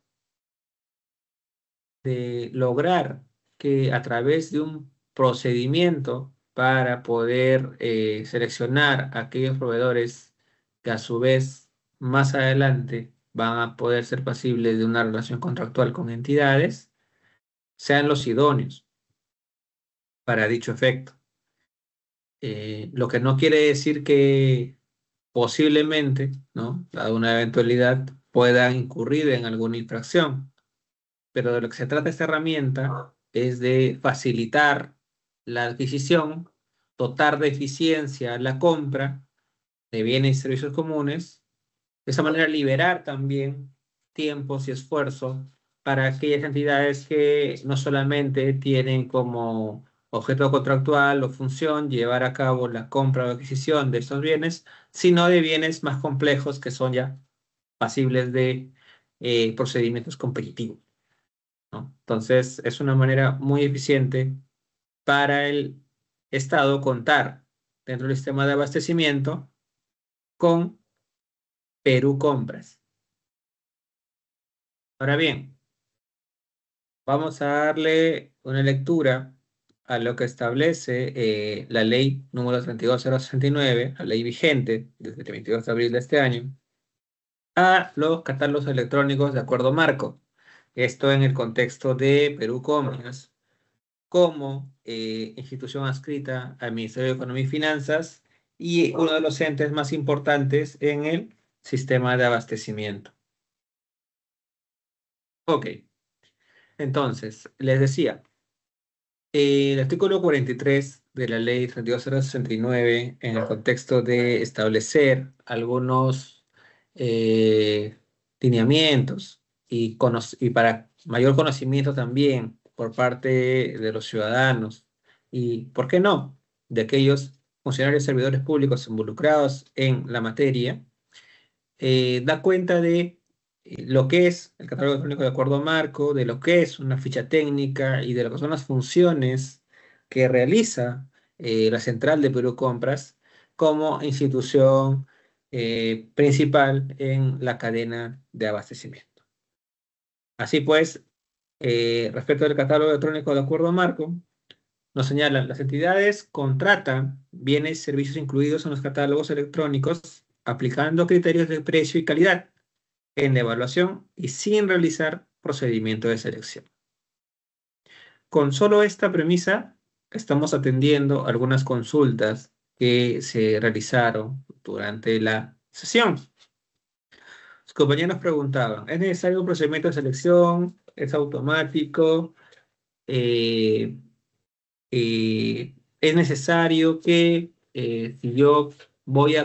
[SPEAKER 2] de lograr que a través de un procedimiento para poder seleccionar aquellos proveedores que a su vez más adelante van a poder ser pasibles de una relación contractual con entidades, sean los idóneos para dicho efecto. Lo que no quiere decir que posiblemente, ¿no?, dada una eventualidad, puedan incurrir en alguna infracción. Pero de lo que se trata esta herramienta es de facilitar la adquisición, dotar de eficiencia la compra de bienes y servicios comunes, de esa manera liberar también tiempos y esfuerzos para aquellas entidades que no solamente tienen como objeto contractual o función llevar a cabo la compra o adquisición de estos bienes, sino de bienes más complejos que son ya pasibles de procedimientos competitivos, ¿no? Entonces, es una manera muy eficiente para el Estado contar dentro del sistema de abastecimiento con Perú Compras. Ahora bien, vamos a darle una lectura a lo que establece la ley número 32069, la ley vigente desde el 22 de abril de este año, a los catálogos electrónicos de acuerdo marco. Esto en el contexto de Perú Compras como institución adscrita al Ministerio de Economía y Finanzas y uno de los entes más importantes en el sistema de abastecimiento. Ok, entonces, les decía, el artículo 43 de la ley 32069, en el contexto de establecer algunos lineamientos y para mayor conocimiento también por parte de los ciudadanos y, ¿por qué no?, de aquellos funcionarios y servidores públicos involucrados en la materia, da cuenta de lo que es el catálogo electrónico de acuerdo marco, de lo que es una ficha técnica y de lo que son las funciones que realiza la Central de Perú Compras como institución principal en la cadena de abastecimiento. Así pues, respecto al catálogo electrónico de acuerdo marco, nos señalan, las entidades contratan bienes y servicios incluidos en los catálogos electrónicos aplicando criterios de precio y calidad en la evaluación y sin realizar procedimiento de selección. Con solo esta premisa, estamos atendiendo algunas consultas que se realizaron durante la sesión. Los compañeros preguntaban, ¿es necesario un procedimiento de selección? ¿Es automático? ¿Es necesario que si yo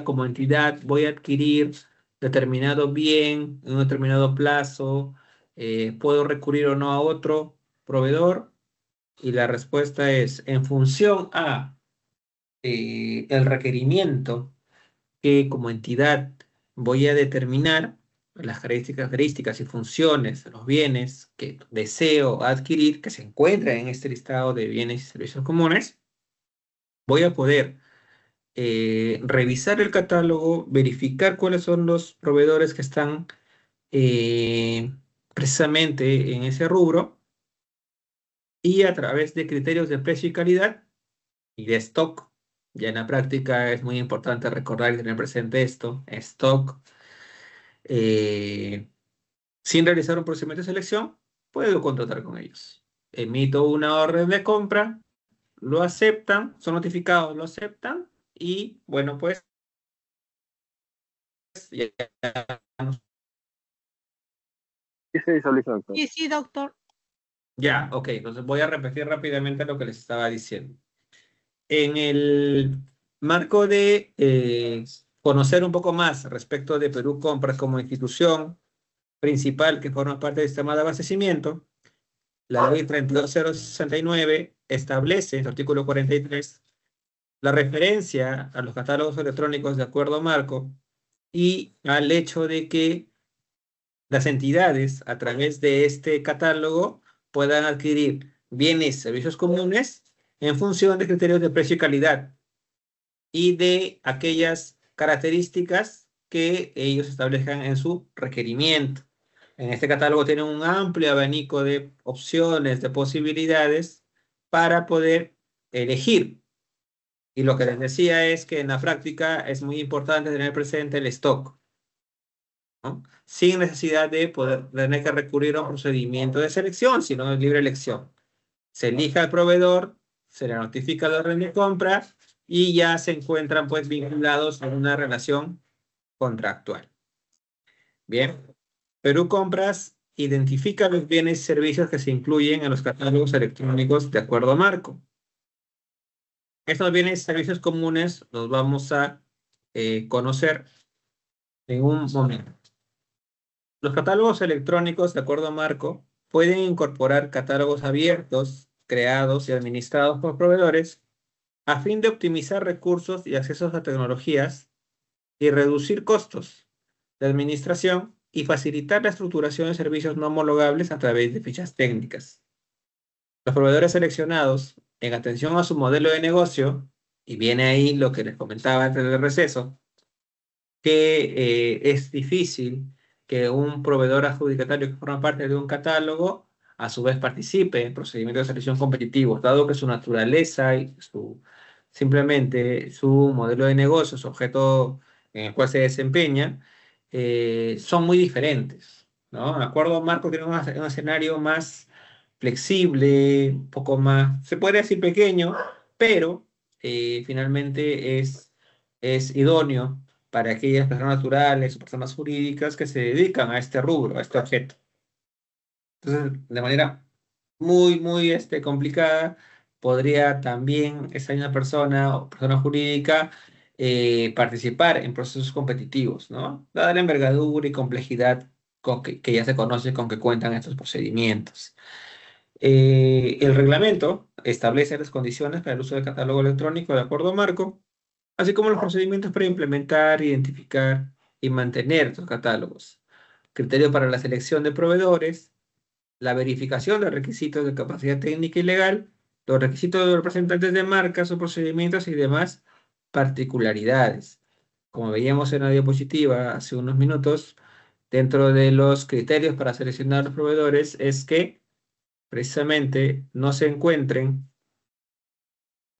[SPEAKER 2] como entidad voy a adquirir determinado bien en un determinado plazo, puedo recurrir o no a otro proveedor? Y la respuesta es, en función a el requerimiento que como entidad voy a determinar, las características y funciones de los bienes que deseo adquirir, que se encuentran en este listado de bienes y servicios comunes, voy a poder revisar el catálogo, verificar cuáles son los proveedores que están precisamente en ese rubro, y a través de criterios de precio y calidad y de stock, ya en la práctica es muy importante recordar y tener presente esto, stock, sin realizar un procedimiento de selección, puedo contratar con ellos. Emito una orden de compra, lo aceptan, son notificados, lo aceptan, y bueno, pues ya.
[SPEAKER 4] Sí, sí, doctor.
[SPEAKER 2] Ya, ok, entonces voy a repetir rápidamente lo que les estaba diciendo. En el marco de conocer un poco más respecto de Perú Compras como institución principal que forma parte del sistema de abastecimiento, la ley 32069 establece en su artículo 43 la referencia a los catálogos electrónicos de acuerdo marco y al hecho de que las entidades a través de este catálogo puedan adquirir bienes y servicios comunes en función de criterios de precio y calidad y de aquellas características que ellos establezcan en su requerimiento. En este catálogo tienen un amplio abanico de opciones, de posibilidades para poder elegir. Y lo que les decía es que en la práctica es muy importante tener presente el stock, ¿no? Sin necesidad de tener que recurrir a un procedimiento de selección, sino de libre elección. Se elija el proveedor, se le notifica la orden de compra y ya se encuentran pues vinculados en una relación contractual. Bien, Perú Compras identifica los bienes y servicios que se incluyen en los catálogos electrónicos de acuerdo marco. Estos bienes y servicios comunes los vamos a conocer en un momento. Los catálogos electrónicos de acuerdo marco pueden incorporar catálogos abiertos, creados y administrados por proveedores a fin de optimizar recursos y accesos a tecnologías y reducir costos de administración y facilitar la estructuración de servicios no homologables a través de fichas técnicas. Los proveedores seleccionados, en atención a su modelo de negocio, y viene ahí lo que les comentaba antes del receso, que es difícil que un proveedor adjudicatario que forma parte de un catálogo a su vez participe en procedimientos de selección competitivos, dado que su naturaleza y simplemente su modelo de negocio, su objeto en el cual se desempeña, son muy diferentes, ¿no? De acuerdo, Marco tiene un escenario más flexible, un poco más, se puede decir pequeño, pero finalmente es idóneo para aquellas personas naturales o personas jurídicas que se dedican a este rubro, a este objeto. Entonces, de manera muy complicada, podría también esa misma persona o persona jurídica participar en procesos competitivos, ¿no? Dada la envergadura y complejidad que ya se conoce con que cuentan estos procedimientos. El reglamento establece las condiciones para el uso del catálogo electrónico de acuerdo marco, así como los procedimientos para implementar, identificar y mantener estos catálogos, criterios para la selección de proveedores, la verificación de requisitos de capacidad técnica y legal, los requisitos de representantes de marcas o procedimientos y demás particularidades. Como veíamos en la diapositiva hace unos minutos, dentro de los criterios para seleccionar los proveedores es que precisamente no se encuentren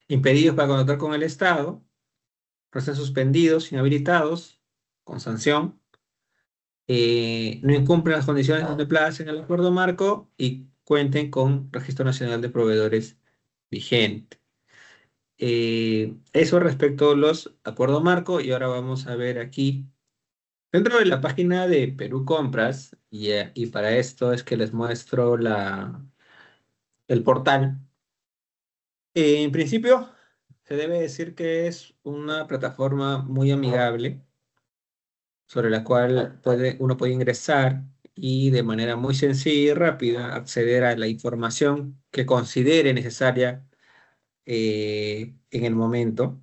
[SPEAKER 2] impedidos para contratar con el Estado, no estén suspendidos, inhabilitados, con sanción, no incumplen las condiciones contempladas en el acuerdo marco y cuenten con Registro Nacional de Proveedores vigente. Eso respecto a los acuerdos marco, y ahora vamos a ver aquí, dentro de la página de Perú Compras, y para esto es que les muestro el portal. En principio, se debe decir que es una plataforma muy amigable, sobre la cual uno puede ingresar y de manera muy sencilla y rápida acceder a la información que considere necesaria en el momento.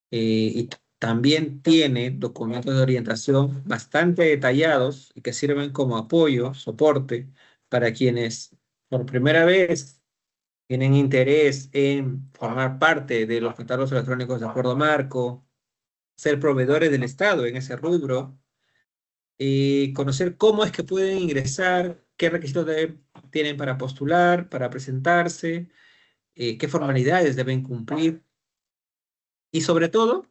[SPEAKER 2] Y también tiene documentos de orientación bastante detallados y que sirven como apoyo, soporte para quienes por primera vez tienen interés en formar parte de los catálogos electrónicos de acuerdo marco, ser proveedores del Estado en ese rubro, y conocer cómo es que pueden ingresar, qué requisitos tienen para postular, para presentarse, qué formalidades deben cumplir, y sobre todo,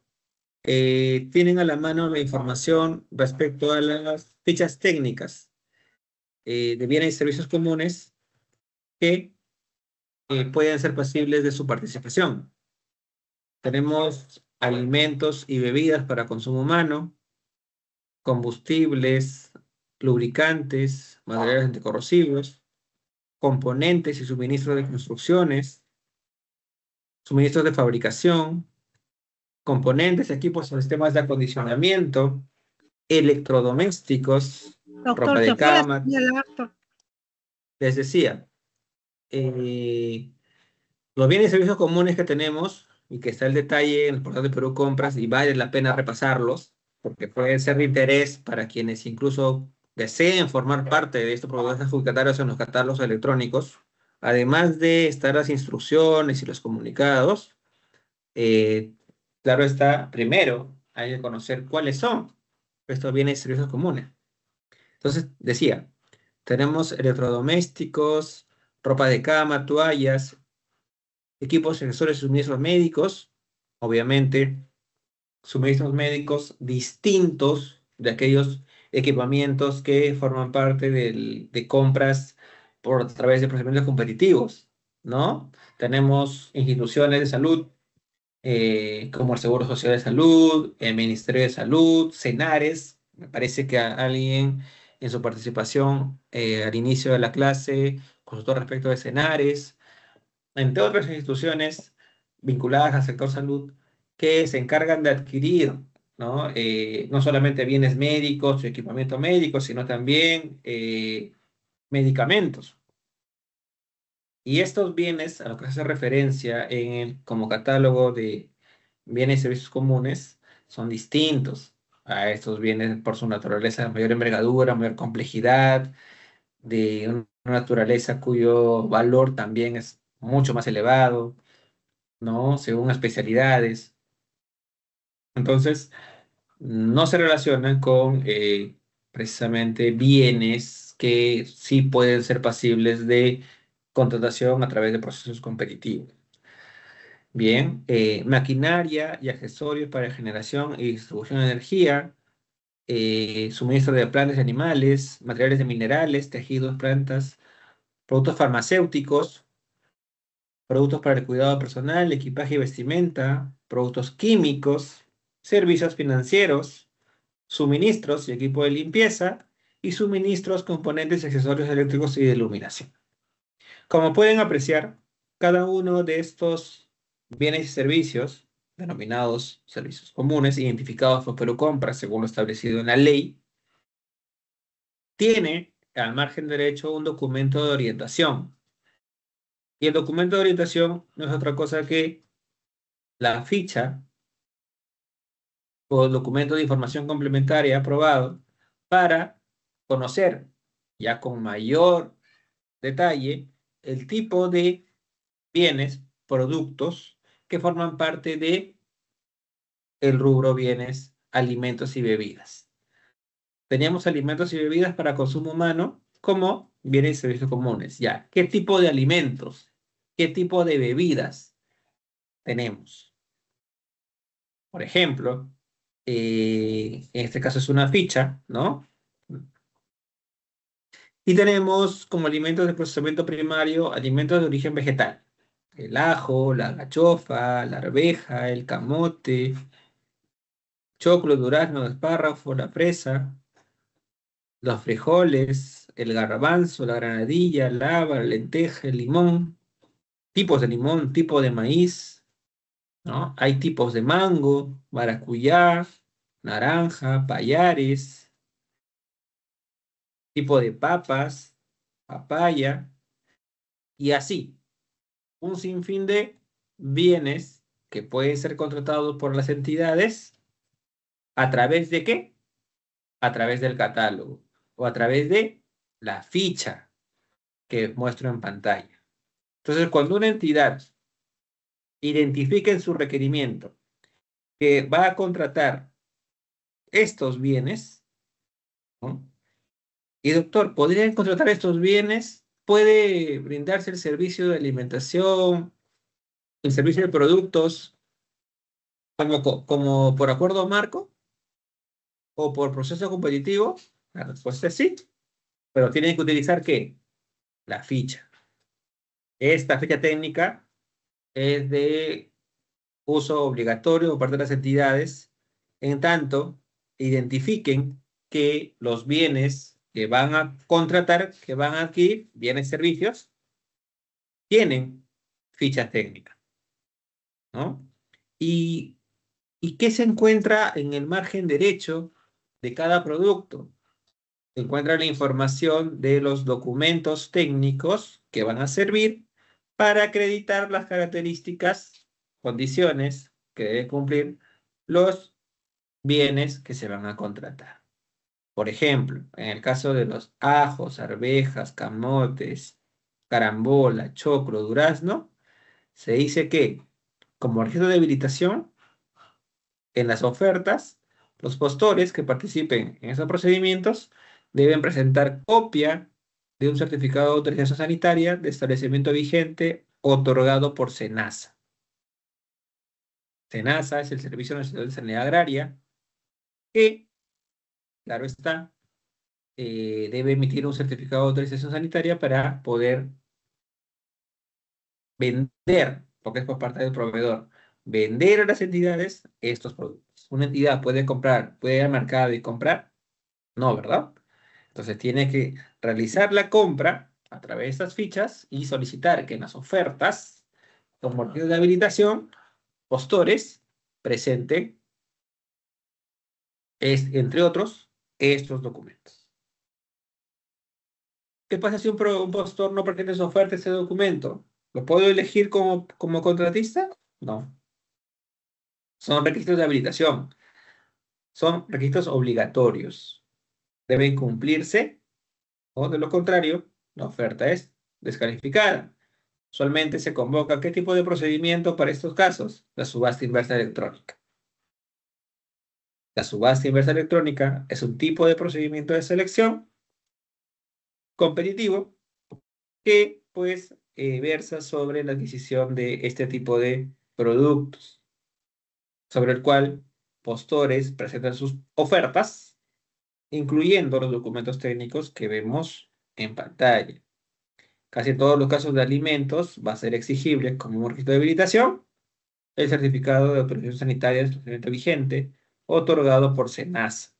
[SPEAKER 2] tienen a la mano la información respecto a las fichas técnicas de bienes y servicios comunes que pueden ser pasibles de su participación. Tenemos alimentos y bebidas para consumo humano, combustibles, lubricantes, materiales anticorrosivos, componentes y suministros de construcciones, suministros de fabricación, componentes, equipos o sistemas de acondicionamiento, electrodomésticos,
[SPEAKER 4] Doctor,
[SPEAKER 2] ropa de
[SPEAKER 4] se fue la
[SPEAKER 2] cama.
[SPEAKER 4] señal, doctor.
[SPEAKER 2] Les decía, los bienes y servicios comunes que tenemos, y que está el detalle en el portal de Perú Compras, y vale la pena repasarlos, porque pueden ser de interés para quienes incluso deseen formar parte de estos proveedores adjudicatarios en los catálogos electrónicos, además de estar las instrucciones y los comunicados. Claro está, primero hay que conocer cuáles son estos bienes y servicios comunes. Entonces, decía, tenemos electrodomésticos, ropa de cama, toallas, equipos, accesorios y suministros médicos, obviamente, suministros médicos distintos de aquellos equipamientos que forman parte de compras a través de procedimientos competitivos, ¿no? Tenemos instituciones de salud, como el Seguro Social de Salud, el Ministerio de Salud, Senares. Me parece que alguien en su participación al inicio de la clase consultó respecto de Senares, entre otras instituciones vinculadas al sector salud que se encargan de adquirir, ¿no? No solamente bienes médicos y equipamiento médico, sino también medicamentos. Y estos bienes, a los que se hace referencia como catálogo de bienes y servicios comunes, son distintos a estos bienes por su naturaleza de mayor envergadura, mayor complejidad, de una naturaleza cuyo valor también es mucho más elevado, ¿no? Según especialidades. Entonces, no se relacionan con precisamente bienes que sí pueden ser pasibles de contratación a través de procesos competitivos. Bien, maquinaria y accesorios para generación y distribución de energía, suministro de plantas y animales, materiales de minerales, tejidos, plantas, productos farmacéuticos, productos para el cuidado personal, equipaje y vestimenta, productos químicos, servicios financieros, suministros y equipo de limpieza, y suministros, componentes y accesorios eléctricos y de iluminación. Como pueden apreciar, cada uno de estos bienes y servicios, denominados servicios comunes, identificados por Perú Compras según lo establecido en la ley, tiene al margen derecho un documento de orientación. Y el documento de orientación no es otra cosa que la ficha o documento de información complementaria aprobado para conocer ya con mayor detalle el tipo de bienes, productos que forman parte de el rubro bienes, alimentos y bebidas. Teníamos alimentos y bebidas para consumo humano como bienes y servicios comunes. Ya, ¿qué tipo de alimentos? ¿Qué tipo de bebidas tenemos? Por ejemplo, en este caso es una ficha, ¿no? Y tenemos como alimentos de procesamiento primario, alimentos de origen vegetal. El ajo, la alcachofa, la arveja, el camote, choclo, durazno, espárrafo, la fresa, los frijoles, el garbanzo, la granadilla, la haba, la lenteja, el limón, tipos de limón, tipo de maíz, ¿no? Hay tipos de mango, maracuyá, naranja, payares, tipo de papas, papaya, y así, un sinfín de bienes que pueden ser contratados por las entidades. ¿A través de qué? A través del catálogo o a través de la ficha que muestro en pantalla. Entonces, cuando una entidad identifica en su requerimiento que va a contratar estos bienes, ¿no? Y doctor, ¿podrían contratar estos bienes? ¿Puede brindarse el servicio de alimentación, el servicio de productos, como por acuerdo marco o por proceso competitivo? La respuesta es sí, pero tienen que utilizar ¿qué? La ficha. Esta ficha técnica es de uso obligatorio por parte de las entidades, en tanto identifiquen que los bienes que van a contratar, que van a adquirir, bienes y servicios, tienen ficha técnica, ¿no? ¿Y qué se encuentra en el margen derecho de cada producto? Se encuentra la información de los documentos técnicos que van a servir para acreditar las características, condiciones que deben cumplir los bienes que se van a contratar. Por ejemplo, en el caso de los ajos, arvejas, camotes, carambola, choclo, durazno, se dice que como registro de habilitación, en las ofertas, los postores que participen en esos procedimientos deben presentar copia de un certificado de autorización sanitaria de establecimiento vigente otorgado por SENASA. SENASA es el Servicio Nacional de Sanidad Agraria que, claro está, debe emitir un certificado de autorización sanitaria para poder vender, porque es por parte del proveedor, vender a las entidades estos productos. Una entidad puede comprar, puede ir al mercado y comprar, no, ¿verdad? Entonces tiene que realizar la compra a través de estas fichas y solicitar que en las ofertas, como motivo de habilitación, postores presenten, entre otros, estos documentos. ¿Qué pasa si un postor no presenta en su oferta ese documento? ¿Lo puedo elegir como contratista? No. Son requisitos de habilitación. Son requisitos obligatorios. Deben cumplirse, o de lo contrario, la oferta es descalificada. Usualmente se convoca ¿qué tipo de procedimiento para estos casos? La subasta inversa electrónica. La subasta inversa electrónica es un tipo de procedimiento de selección competitivo que pues versa sobre la adquisición de este tipo de productos, sobre el cual postores presentan sus ofertas, incluyendo los documentos técnicos que vemos en pantalla. Casi en todos los casos de alimentos va a ser exigible como un requisito de habilitación el certificado de autorización sanitaria de establecimiento vigente otorgado por SENASA.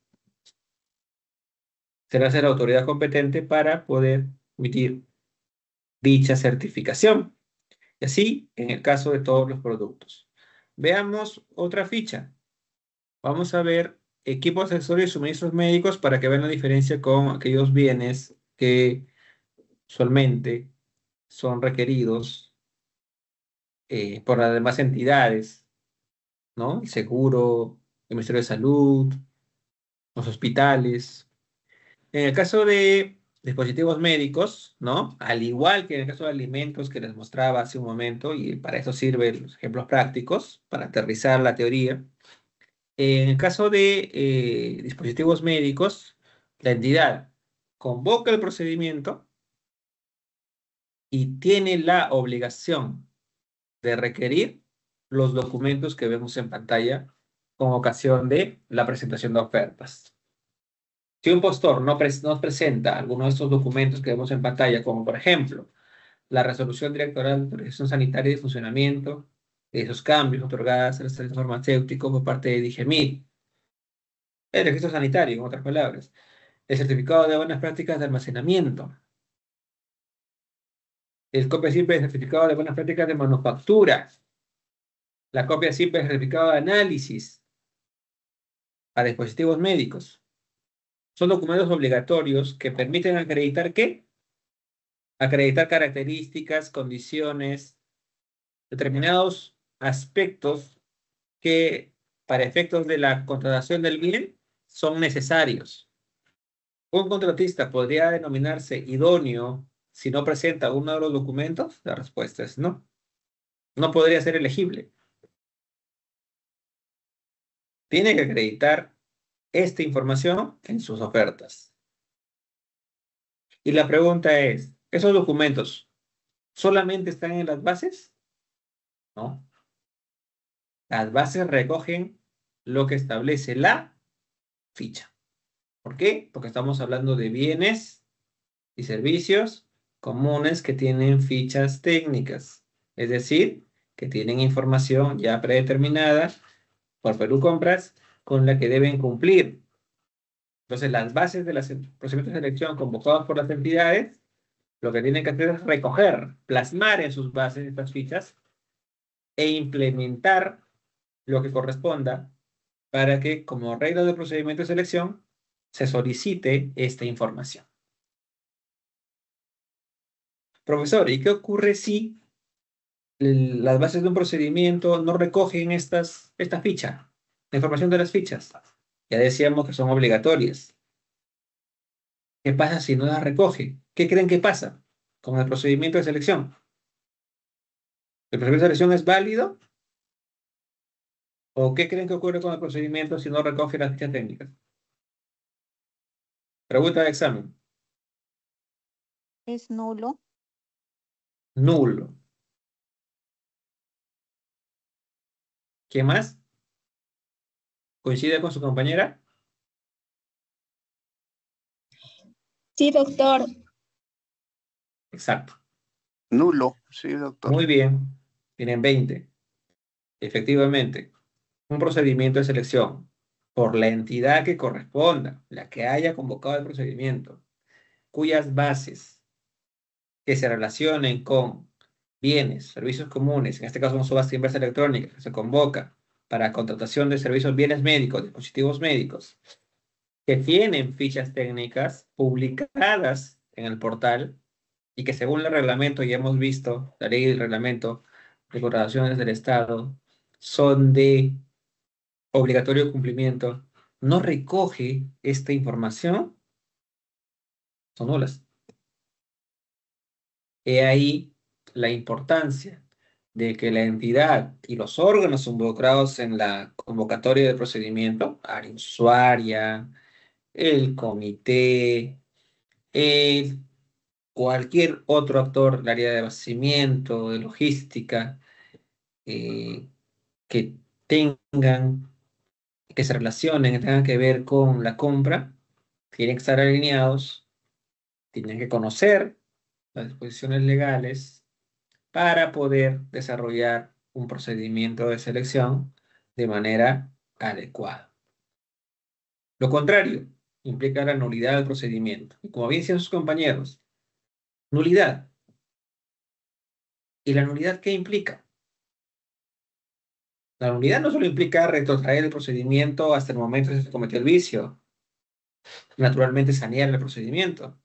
[SPEAKER 2] Será la autoridad competente para poder emitir dicha certificación. Y así en el caso de todos los productos. Veamos otra ficha. Vamos a ver equipos, accesorios y suministros médicos para que vean la diferencia con aquellos bienes que usualmente son requeridos por las demás entidades, ¿no? El seguro, el Ministerio de Salud, los hospitales. En el caso de dispositivos médicos, ¿no? Al igual que en el caso de alimentos que les mostraba hace un momento, y para eso sirven los ejemplos prácticos, para aterrizar la teoría. En el caso de dispositivos médicos, la entidad convoca el procedimiento y tiene la obligación de requerir los documentos que vemos en pantalla con ocasión de la presentación de ofertas. Si un postor no presenta alguno de estos documentos que vemos en pantalla, como por ejemplo la resolución directoral de autorización sanitaria y de funcionamiento de esos cambios otorgadas al sector farmacéutico por parte de DIGEMIT, el registro sanitario, en otras palabras, el certificado de buenas prácticas de almacenamiento, el copia simple del certificado de buenas prácticas de manufactura, la copia simple del certificado de análisis a dispositivos médicos. Son documentos obligatorios que permiten acreditar ¿qué? Acreditar características, condiciones, determinados aspectos que para efectos de la contratación del bien son necesarios. ¿Un contratista podría denominarse idóneo si no presenta uno de los documentos? La respuesta es no. No podría ser elegible. Tiene que acreditar esta información en sus ofertas. Y la pregunta es, ¿esos documentos solamente están en las bases? No. Las bases recogen lo que establece la ficha. ¿Por qué? Porque estamos hablando de bienes y servicios comunes que tienen fichas técnicas. Es decir, que tienen información ya predeterminada por Perú Compras con la que deben cumplir. Entonces, las bases de los procedimientos de selección convocados por las entidades, lo que tienen que hacer es recoger, plasmar en sus bases estas fichas e implementar lo que corresponda para que, como regla de procedimiento de selección, se solicite esta información. Profesor, ¿y qué ocurre si las bases de un procedimiento no recogen esta ficha, la información de las fichas? Ya decíamos que son obligatorias. ¿Qué pasa si no las recoge? ¿Qué creen que pasa con el procedimiento de selección? ¿El procedimiento de selección es válido? ¿O qué creen que ocurre con el procedimiento si no recoge las fichas técnicas? Pregunta de examen.
[SPEAKER 9] Es nulo.
[SPEAKER 2] Nulo. ¿Quién más? ¿Coincide con su compañera?
[SPEAKER 11] Sí, doctor.
[SPEAKER 2] Exacto.
[SPEAKER 12] Nulo, sí, doctor.
[SPEAKER 2] Muy bien. Tienen 20. Efectivamente, un procedimiento de selección por la entidad que corresponda, la que haya convocado el procedimiento, cuyas bases que se relacionen con bienes, servicios comunes, en este caso una subasta inversa electrónica, que se convoca para contratación de servicios, bienes médicos, dispositivos médicos, que tienen fichas técnicas publicadas en el portal y que según el reglamento, ya hemos visto, la ley y el reglamento de contrataciones del Estado, son de obligatorio cumplimiento, no recoge esta información, son nulas. He ahí la importancia de que la entidad y los órganos involucrados en la convocatoria de procedimiento, área usuaria, el comité, cualquier otro actor del área de abastecimiento, de logística, que tengan, que se relacionen, que tengan que ver con la compra, tienen que estar alineados, tienen que conocer las disposiciones legales para poder desarrollar un procedimiento de selección de manera adecuada. Lo contrario implica la nulidad del procedimiento. Y como bien decían sus compañeros, nulidad. ¿Y la nulidad qué implica? La nulidad no solo implica retrotraer el procedimiento hasta el momento en que se cometió el vicio, naturalmente sanear el procedimiento.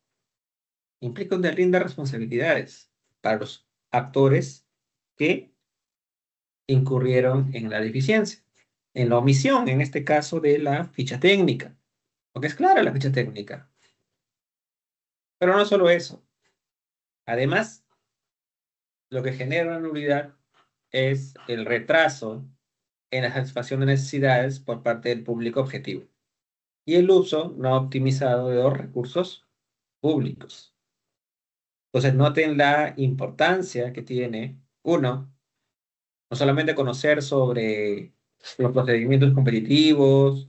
[SPEAKER 2] Implica un derrindo de responsabilidades para los actores que incurrieron en la deficiencia, en la omisión, en este caso de la ficha técnica, porque es clara la ficha técnica. Pero no solo eso. Además, lo que genera una nulidad es el retraso en la satisfacción de necesidades por parte del público objetivo y el uso no optimizado de los recursos públicos. Entonces, noten la importancia que tiene, uno, no solamente conocer sobre los procedimientos competitivos,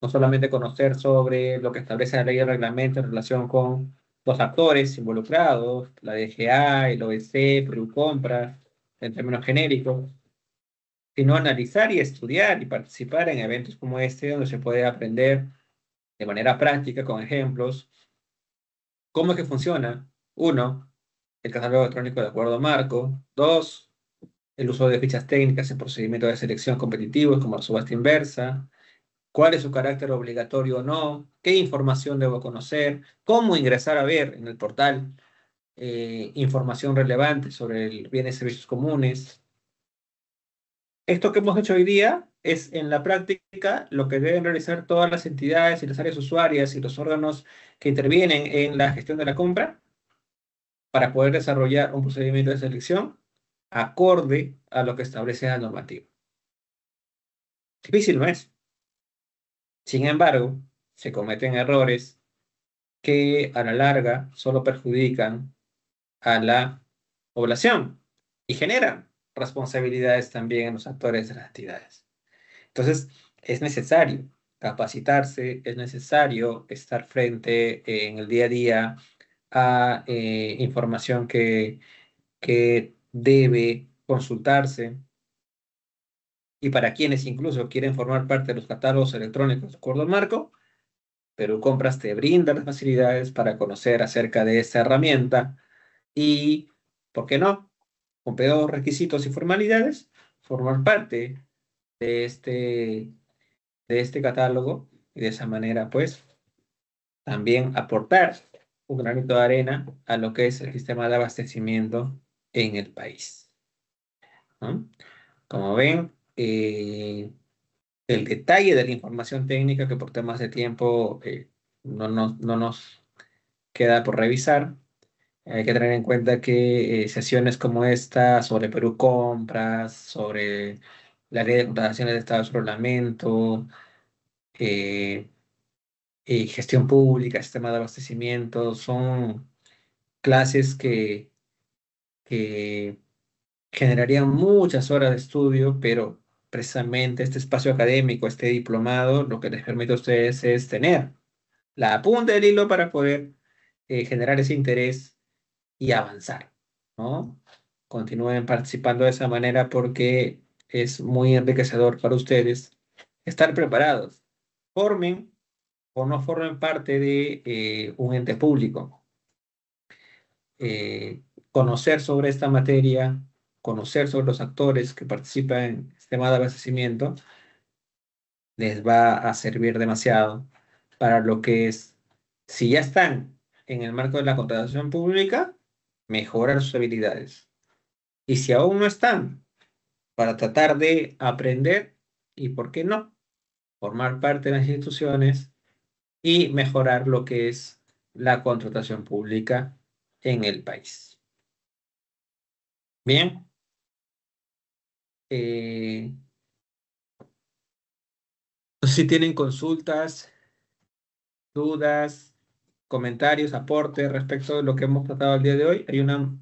[SPEAKER 2] no solamente conocer sobre lo que establece la ley y el reglamento en relación con los actores involucrados, la DGA, el OEC, Compras, en términos genéricos, sino analizar y estudiar y participar en eventos como este, donde se puede aprender de manera práctica, con ejemplos, cómo es que funciona. Uno, el catálogo electrónico de acuerdo marco. Dos, el uso de fichas técnicas en procedimientos de selección competitivos como la subasta inversa. ¿Cuál es su carácter obligatorio o no? ¿Qué información debo conocer? ¿Cómo ingresar a ver en el portal información relevante sobre el bienes y servicios comunes? Esto que hemos hecho hoy día es en la práctica lo que deben realizar todas las entidades y las áreas usuarias y los órganos que intervienen en la gestión de la compra para poder desarrollar un procedimiento de selección acorde a lo que establece la normativa. Difícil no es. Sin embargo, se cometen errores que a la larga solo perjudican a la población y generan responsabilidades también en los actores de las entidades. Entonces, es necesario capacitarse, es necesario estar frente en el día a día a información que debe consultarse y para quienes incluso quieren formar parte de los catálogos electrónicos de acuerdo al marco, Perú Compras te brinda las facilidades para conocer acerca de esta herramienta y, ¿por qué no? Cumplir los requisitos y formalidades, formar parte de este catálogo y de esa manera, pues, también aportar un granito de arena a lo que es el sistema de abastecimiento en el país, ¿no? Como ven, el detalle de la información técnica que por temas de tiempo no nos queda por revisar. Hay que tener en cuenta que sesiones como esta sobre Perú Compras, sobre la ley de contrataciones de Estado de su reglamento, gestión pública, sistema de abastecimiento, son clases que generarían muchas horas de estudio, pero precisamente este espacio académico, este diplomado, lo que les permite a ustedes es tener la punta del hilo para poder generar ese interés y avanzar, ¿no? Continúen participando de esa manera porque es muy enriquecedor para ustedes estar preparados. Formen o no formen parte de un ente público. Conocer sobre esta materia, conocer sobre los actores que participan en el sistema de abastecimiento, les va a servir demasiado para lo que es, si ya están en el marco de la contratación pública, mejorar sus habilidades. Y si aún no están, para tratar de aprender y, ¿por qué no?, formar parte de las instituciones y mejorar lo que es la contratación pública en el país. Bien. No sé si tienen consultas, dudas, comentarios, aportes respecto de lo que hemos tratado el día de hoy. Hay una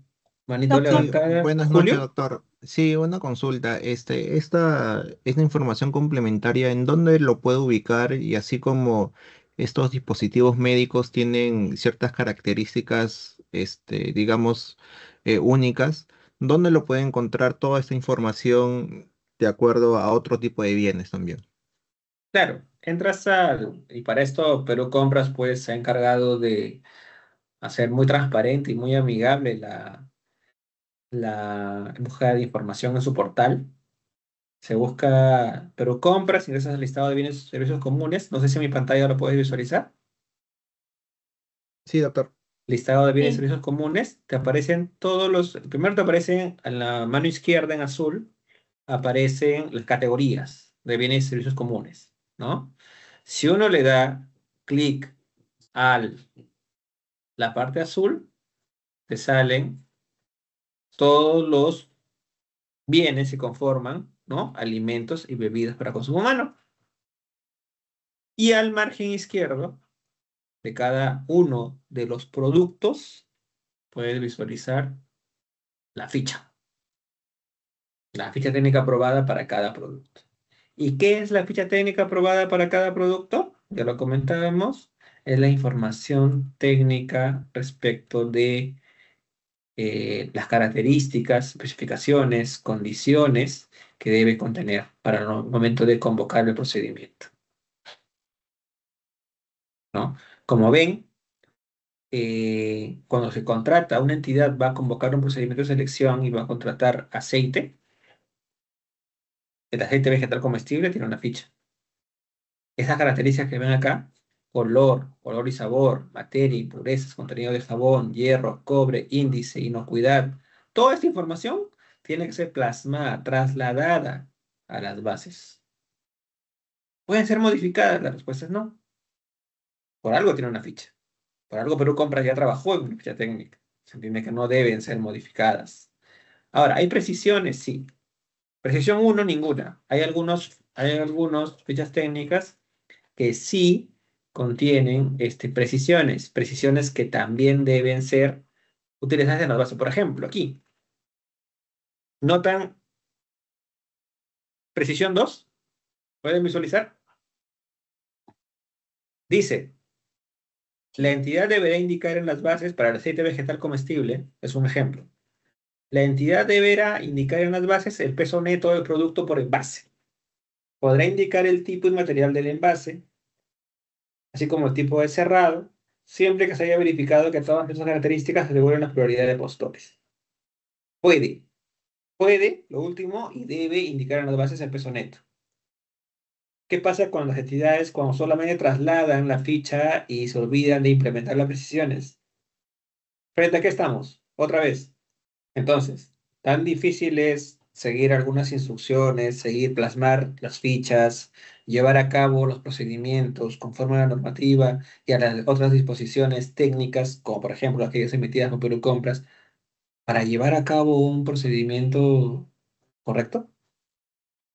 [SPEAKER 2] manito
[SPEAKER 10] Doctor.
[SPEAKER 2] levantada.
[SPEAKER 13] Buenas noches,
[SPEAKER 2] Julio.
[SPEAKER 13] doctor. Sí, una consulta. Esta información complementaria, ¿en dónde lo puedo ubicar? Y así como estos dispositivos médicos tienen ciertas características, digamos, únicas, ¿dónde lo puede encontrar toda esta información de acuerdo a otro tipo de bienes también?
[SPEAKER 2] Claro, y para esto Perú Compras pues se ha encargado de hacer muy transparente y muy amigable la búsqueda de información en su portal. Se busca Perú Compras, ingresas al listado de bienes y servicios comunes. No sé si en mi pantalla lo puedes visualizar.
[SPEAKER 13] Sí, doctor.
[SPEAKER 2] Listado de bienes y
[SPEAKER 10] Sí.
[SPEAKER 2] servicios comunes. Te aparecen todos los... Primero te aparecen en la mano izquierda en azul, aparecen las categorías de bienes y servicios comunes, ¿no? Si uno le da clic a la parte azul, te salen todos los bienes que conforman, ¿no? Alimentos y bebidas para consumo humano. Y al margen izquierdo de cada uno de los productos, puedes visualizar la ficha técnica aprobada para cada producto. ¿Y qué es la ficha técnica aprobada para cada producto? Ya lo comentábamos, es la información técnica respecto de las características, especificaciones, condiciones que debe contener para el momento de convocar el procedimiento, ¿no? Como ven, cuando se contrata, una entidad va a convocar un procedimiento de selección y va a contratar aceite. El aceite vegetal comestible tiene una ficha. Esas características que ven acá, olor y sabor, materia, impurezas, contenido de jabón, hierro, cobre, índice, inocuidad, toda esta información tiene que ser plasmada, trasladada a las bases. ¿Pueden ser modificadas? La respuesta es no. Por algo tiene una ficha. Por algo Perú Compras ya trabajó en una ficha técnica. Se entiende que no deben ser modificadas. Ahora, ¿hay precisiones? Sí. Precisión 1, ninguna. Hay algunos fichas técnicas que sí contienen precisiones que también deben ser utilizadas en la base. Por ejemplo, aquí, ¿notan precisión 2? ¿Pueden visualizar? Dice, la entidad deberá indicar en las bases para el aceite vegetal comestible, es un ejemplo. La entidad deberá indicar en las bases el peso neto del producto por envase. Podrá indicar el tipo y material del envase, así como el tipo de cerrado, siempre que se haya verificado que todas esas características aseguren la prioridad de postores. Puede, lo último, y debe indicar en las bases el peso neto. ¿Qué pasa con las entidades cuando solamente trasladan la ficha y se olvidan de implementar las precisiones? ¿Frente a qué estamos? Otra vez. Entonces, tan difícil es seguir algunas instrucciones, seguir plasmar las fichas, llevar a cabo los procedimientos conforme a la normativa y a las otras disposiciones técnicas, como por ejemplo aquellas emitidas por Perú Compras, para llevar a cabo un procedimiento correcto.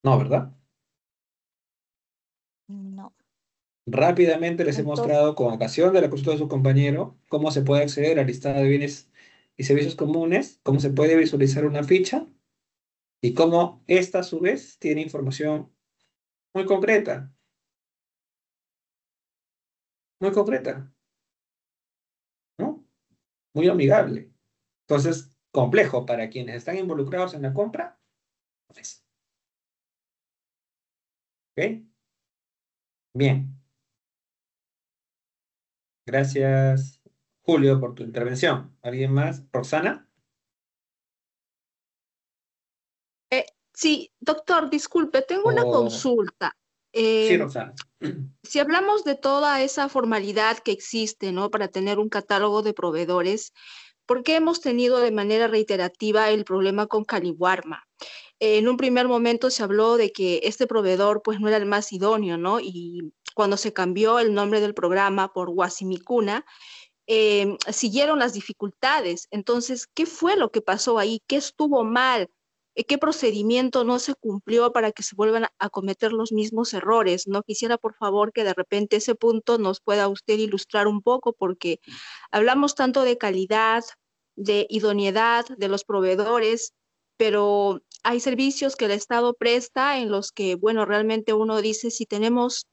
[SPEAKER 2] No, ¿verdad?
[SPEAKER 9] No.
[SPEAKER 2] Rápidamente les he
[SPEAKER 9] Entonces,
[SPEAKER 2] mostrado, con ocasión de la consulta de su compañero, cómo se puede acceder al listado de bienes y servicios comunes, cómo se puede visualizar una ficha y cómo esta, a su vez, tiene información muy concreta, ¿no? Muy amigable. Entonces, complejo para quienes están involucrados en la compra, pues. ¿Ok? Bien. Gracias, Julio, por tu intervención. ¿Alguien más? ¿Roxana?
[SPEAKER 11] Sí, doctor, disculpe, tengo una
[SPEAKER 2] O...
[SPEAKER 11] consulta.
[SPEAKER 2] Sí,
[SPEAKER 11] Eh,
[SPEAKER 2] Roxana.
[SPEAKER 11] si hablamos de toda esa formalidad que existe, ¿no? Para tener un catálogo de proveedores, ¿por qué hemos tenido de manera reiterativa el problema con Caliwarma? En un primer momento se habló de que este proveedor pues no era el más idóneo, ¿no? Y cuando se cambió el nombre del programa por Guasimicuna, siguieron las dificultades. Entonces, ¿qué fue lo que pasó ahí? ¿Qué estuvo mal? ¿Qué procedimiento no se cumplió para que se vuelvan a cometer los mismos errores? No quisiera, por favor, que de repente ese punto nos pueda usted ilustrar un poco, porque hablamos tanto de calidad, de idoneidad de los proveedores, pero hay servicios que el Estado presta en los que, bueno, realmente uno dice, si tenemos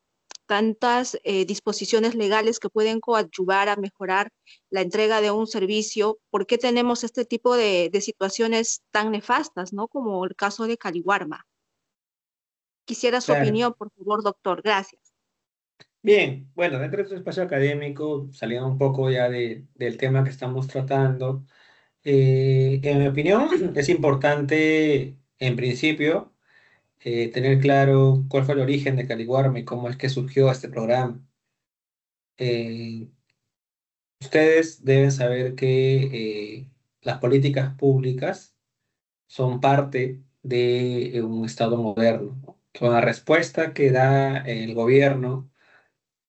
[SPEAKER 11] tantas disposiciones legales que pueden coadyuvar a mejorar la entrega de un servicio, ¿por qué tenemos este tipo de situaciones tan nefastas, ¿no? Como el caso de Caliwarma? Quisiera su
[SPEAKER 2] Claro.
[SPEAKER 11] opinión, por favor, doctor. Gracias.
[SPEAKER 2] Bien, bueno, dentro de este espacio académico, saliendo un poco ya del tema que estamos tratando, en mi opinión, es importante, en principio, tener claro cuál fue el origen de Caliwarma y cómo es que surgió este programa. Eh, Ustedes deben saber que las políticas públicas son parte de un Estado moderno, ¿no? Son la respuesta que da el gobierno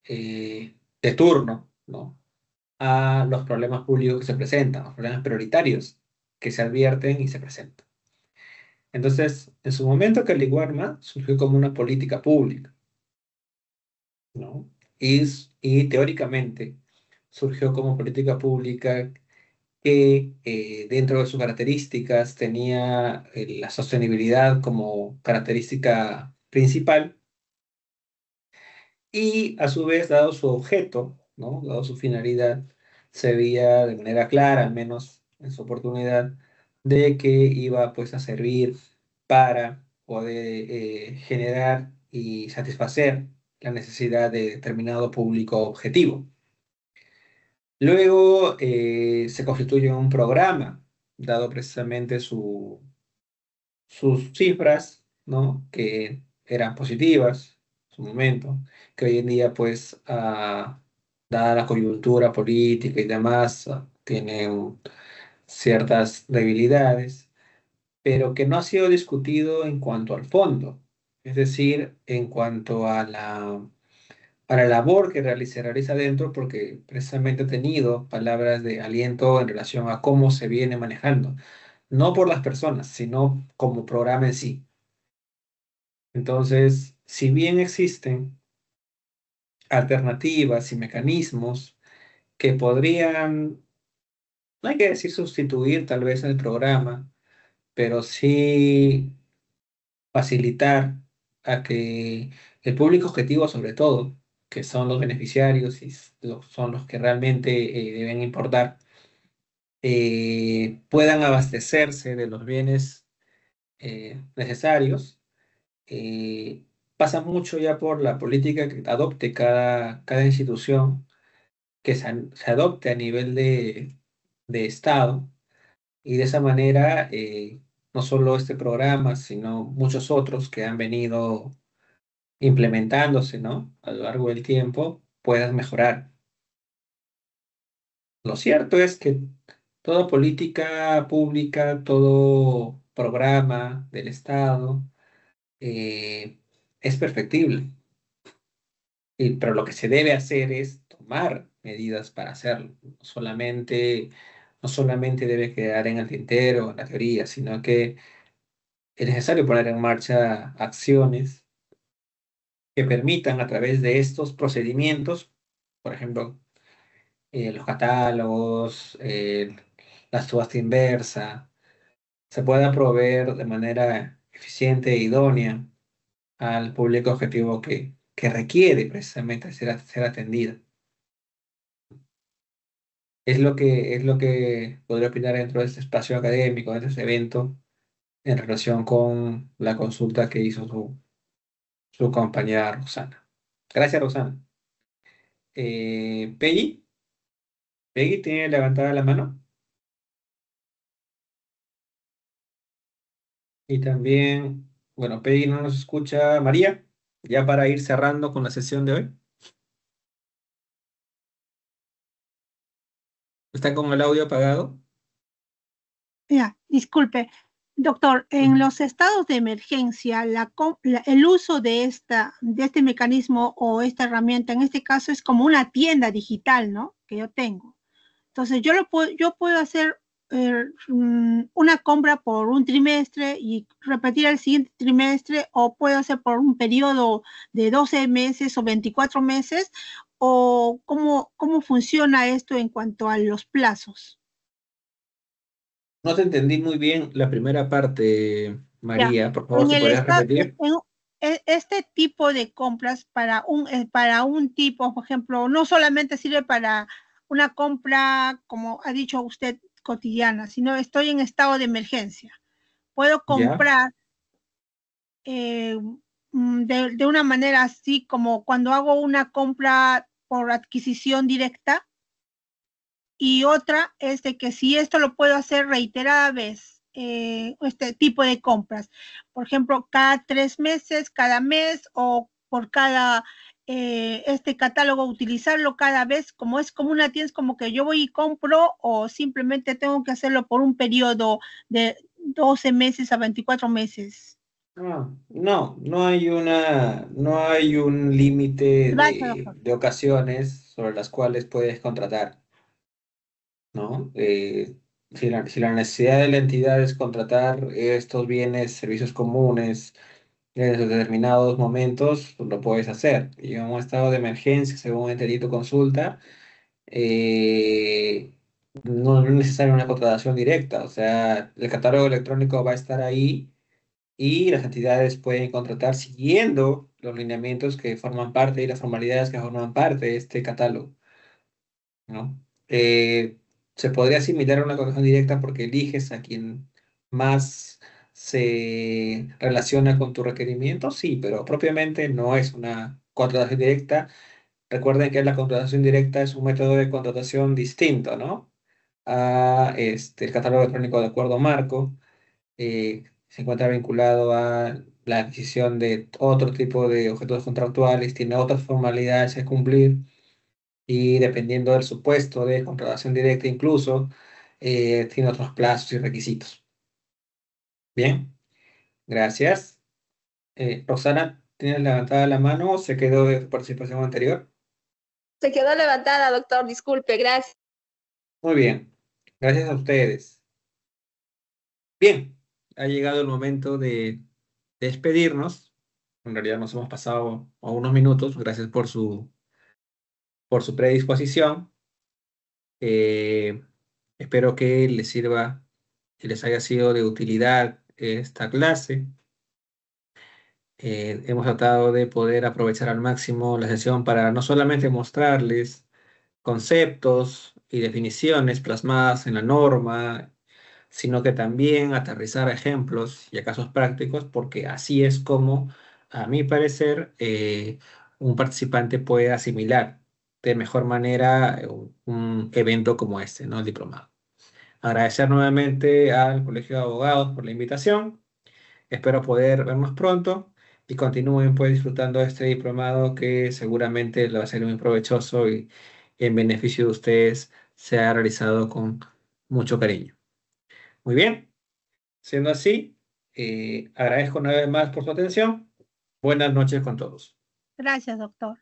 [SPEAKER 2] de turno, ¿no? A los problemas públicos que se presentan, los problemas prioritarios que se advierten y se presentan. Entonces, en su momento, Caliwarma surgió como una política pública, ¿no? Y teóricamente surgió como política pública que dentro de sus características tenía la sostenibilidad como característica principal y a su vez, dado su objeto, ¿no? Dado su finalidad, se veía de manera clara, al menos en su oportunidad, de que iba pues a servir para poder generar y satisfacer la necesidad de determinado público objetivo. Luego se constituye un programa, dado precisamente sus cifras, ¿no? Que eran positivas en su momento, que hoy en día, pues, dada la coyuntura política y demás, tienen ciertas debilidades, pero que no ha sido discutido en cuanto al fondo, es decir, en cuanto a la labor que se realiza dentro, porque precisamente he tenido palabras de aliento en relación a cómo se viene manejando, no por las personas, sino como programa en sí. Entonces, si bien existen alternativas y mecanismos que podrían, no hay que decir sustituir tal vez el programa, pero sí facilitar a que el público objetivo, sobre todo, que son los beneficiarios y son los que realmente deben importar, puedan abastecerse de los bienes necesarios. Pasa mucho ya por la política que adopte cada institución, que se adopte a nivel de Estado, y de esa manera no solo este programa, sino muchos otros que han venido implementándose, ¿no? A lo largo del tiempo, puedan mejorar. Lo cierto es que toda política pública, todo programa del Estado eh, es perfectible. Pero lo que se debe hacer es tomar medidas para hacerlo. No solamente debe quedar en el tintero, en la teoría, sino que es necesario poner en marcha acciones que permitan a través de estos procedimientos, por ejemplo, los catálogos, la subasta inversa, se pueda proveer de manera eficiente e idónea al público objetivo que requiere precisamente ser atendido. Es lo que podría opinar dentro de este espacio académico, de este evento, en relación con la consulta que hizo su compañera Roxana. Gracias, Roxana. Peggy, ¿tiene levantada la mano? Y también, bueno, Peggy no nos escucha. María, ya para ir cerrando con la sesión de hoy. ¿Está con el audio apagado?
[SPEAKER 4] Ya, disculpe. Doctor, en los estados de emergencia, el uso de este mecanismo o esta herramienta, en este caso, es como una tienda digital, ¿no? Que yo tengo. Entonces, yo puedo hacer una compra por un trimestre y repetir el siguiente trimestre, o puedo hacer por un periodo de 12 meses o 24 meses, o cómo funciona esto en cuanto a los plazos.
[SPEAKER 2] No te entendí muy bien la primera parte,
[SPEAKER 4] Ya,
[SPEAKER 2] María. Por favor,
[SPEAKER 4] en
[SPEAKER 2] si
[SPEAKER 4] el
[SPEAKER 2] podrías
[SPEAKER 4] estado,
[SPEAKER 2] repetir.
[SPEAKER 4] este tipo de compras para un tipo, por ejemplo, no solamente sirve para una compra, como ha dicho usted, cotidiana, sino estoy en estado de emergencia. Puedo
[SPEAKER 2] Ya.
[SPEAKER 4] comprar de una manera así como cuando hago una compra por adquisición directa, y otra es de que si esto lo puedo hacer reiterada vez este tipo de compras? Por ejemplo, cada 3 meses, cada mes o por cada este catálogo, utilizarlo cada vez, como es como una tienda, es como que yo voy y compro, o simplemente tengo que hacerlo por un periodo de 12 meses a 24 meses.
[SPEAKER 2] No hay un límite
[SPEAKER 4] Gracias, doctor.
[SPEAKER 2] de ocasiones sobre las cuales puedes contratar, ¿no? Si la necesidad de la entidad es contratar estos bienes, servicios comunes en determinados momentos, pues lo puedes hacer. Y en un estado de emergencia, según entendí tu consulta, eh, no es necesaria una contratación directa. O sea, el catálogo electrónico va a estar ahí y las entidades pueden contratar siguiendo los lineamientos que forman parte y las formalidades que forman parte de este catálogo, ¿no? Se podría asimilar a una contratación directa porque eliges a quien más se relaciona con tu requerimiento, sí, pero propiamente no es una contratación directa. Recuerden que la contratación directa es un método de contratación distinto, ¿no? A el catálogo electrónico de acuerdo marco. Se encuentra vinculado a la adquisición de otro tipo de objetos contractuales, tiene otras formalidades que cumplir y dependiendo del supuesto de contratación directa incluso, tiene otros plazos y requisitos. Bien, gracias. Roxana, ¿tienes levantada la mano o se quedó de tu participación anterior?
[SPEAKER 11] Se quedó levantada, doctor, disculpe, gracias.
[SPEAKER 2] Muy bien, gracias a ustedes. Bien, ha llegado el momento de despedirnos. En realidad nos hemos pasado a unos minutos. Gracias por su predisposición. Eh, Espero que les sirva y les haya sido de utilidad esta clase. Hemos tratado de poder aprovechar al máximo la sesión para no solamente mostrarles conceptos y definiciones plasmadas en la norma, sino que también aterrizar ejemplos y a casos prácticos, porque así es como, a mi parecer, un participante puede asimilar de mejor manera un evento como este, ¿no? El diplomado. Agradecer nuevamente al Colegio de Abogados por la invitación. Espero poder vernos pronto y continúen pues disfrutando de este diplomado que seguramente le va a ser muy provechoso y en beneficio de ustedes se ha realizado con mucho cariño. Muy bien, siendo así, agradezco una vez más por su atención. Buenas noches con todos.
[SPEAKER 4] Gracias, doctor.